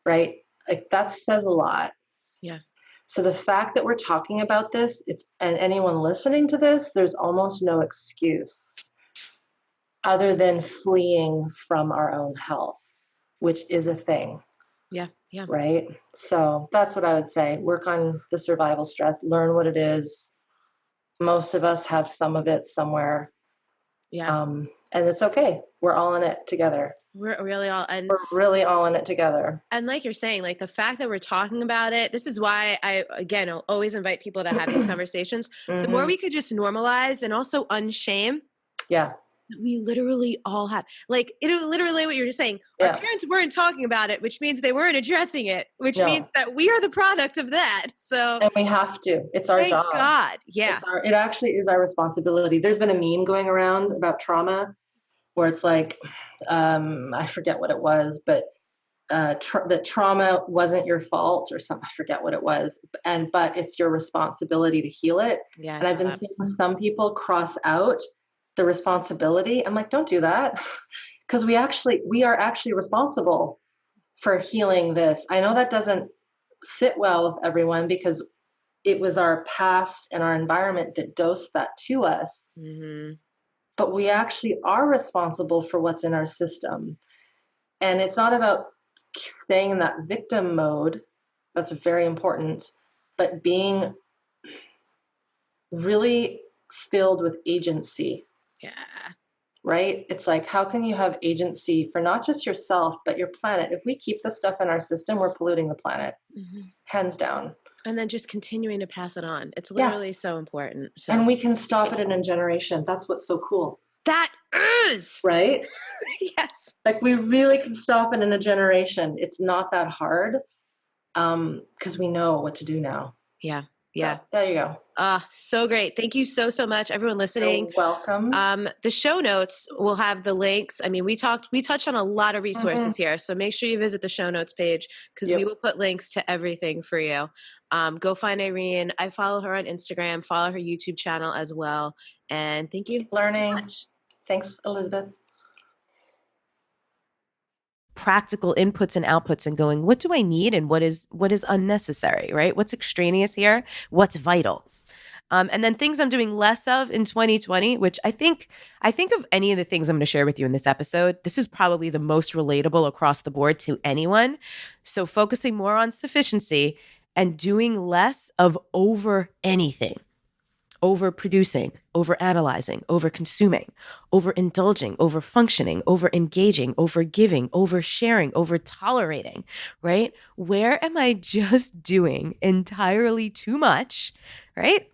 right? Like, that says a lot. Yeah. So the fact that we're talking about this, and anyone listening to this, there's almost no excuse other than fleeing from our own health, which is a thing. Yeah. Right. So that's what I would say. Work on the survival stress, learn what it is. Most of us have some of it somewhere. Yeah. And it's okay. We're all in it together. We're really all in it together. And like you're saying, like, the fact that we're talking about it, this is why I'll always invite people to have these conversations. The more we could just normalize and also unshame. Yeah. We literally all have, like, it is literally what you're just saying. Our parents weren't talking about it, which means they weren't addressing it, which means that we are the product of that. So, and we have to. It's our job. Thank God. Yeah. It actually is our responsibility. There's been a meme going around about trauma, where it's like, I forget what it was, but that trauma wasn't your fault or something. I forget what it was, but it's your responsibility to heal it. Yeah, and I've been seeing some people cross out the responsibility. I'm like, don't do that, because we are actually responsible for healing this. I know that doesn't sit well with everyone because it was our past and our environment that dosed that to us. Mm-hmm. But we actually are responsible for what's in our system. And it's not about staying in that victim mode. That's very important. But being really filled with agency. Yeah. Right? It's like, how can you have agency for not just yourself, but your planet? If we keep this stuff in our system, we're polluting the planet. Mm-hmm. Hands down. And then just continuing to pass it on. It's literally so important. So. And we can stop it in a generation. That's what's so cool. That is. Right? Yes. Like, we really can stop it in a generation. It's not that hard because we know what to do now. Yeah. Yeah. So, there you go. So great. Thank you so much, everyone listening. You're welcome. The show notes will have the links. I mean, we touched on a lot of resources here. So make sure you visit the show notes page because we will put links to everything for you. Go find Irene. I follow her on Instagram, follow her YouTube channel as well. And thank you. Keep learning. So much. Thanks, Elizabeth. Practical inputs and outputs and going, what do I need and what is unnecessary, right? What's extraneous here? What's vital? And then things I'm doing less of in 2020, which I think of any of the things I'm going to share with you in this episode, this is probably the most relatable across the board to anyone. So focusing more on sufficiency and doing less of over anything. Over producing, over analyzing, over consuming, over indulging, over functioning, over engaging, over giving, over sharing, over tolerating, right? Where am I just doing entirely too much, right?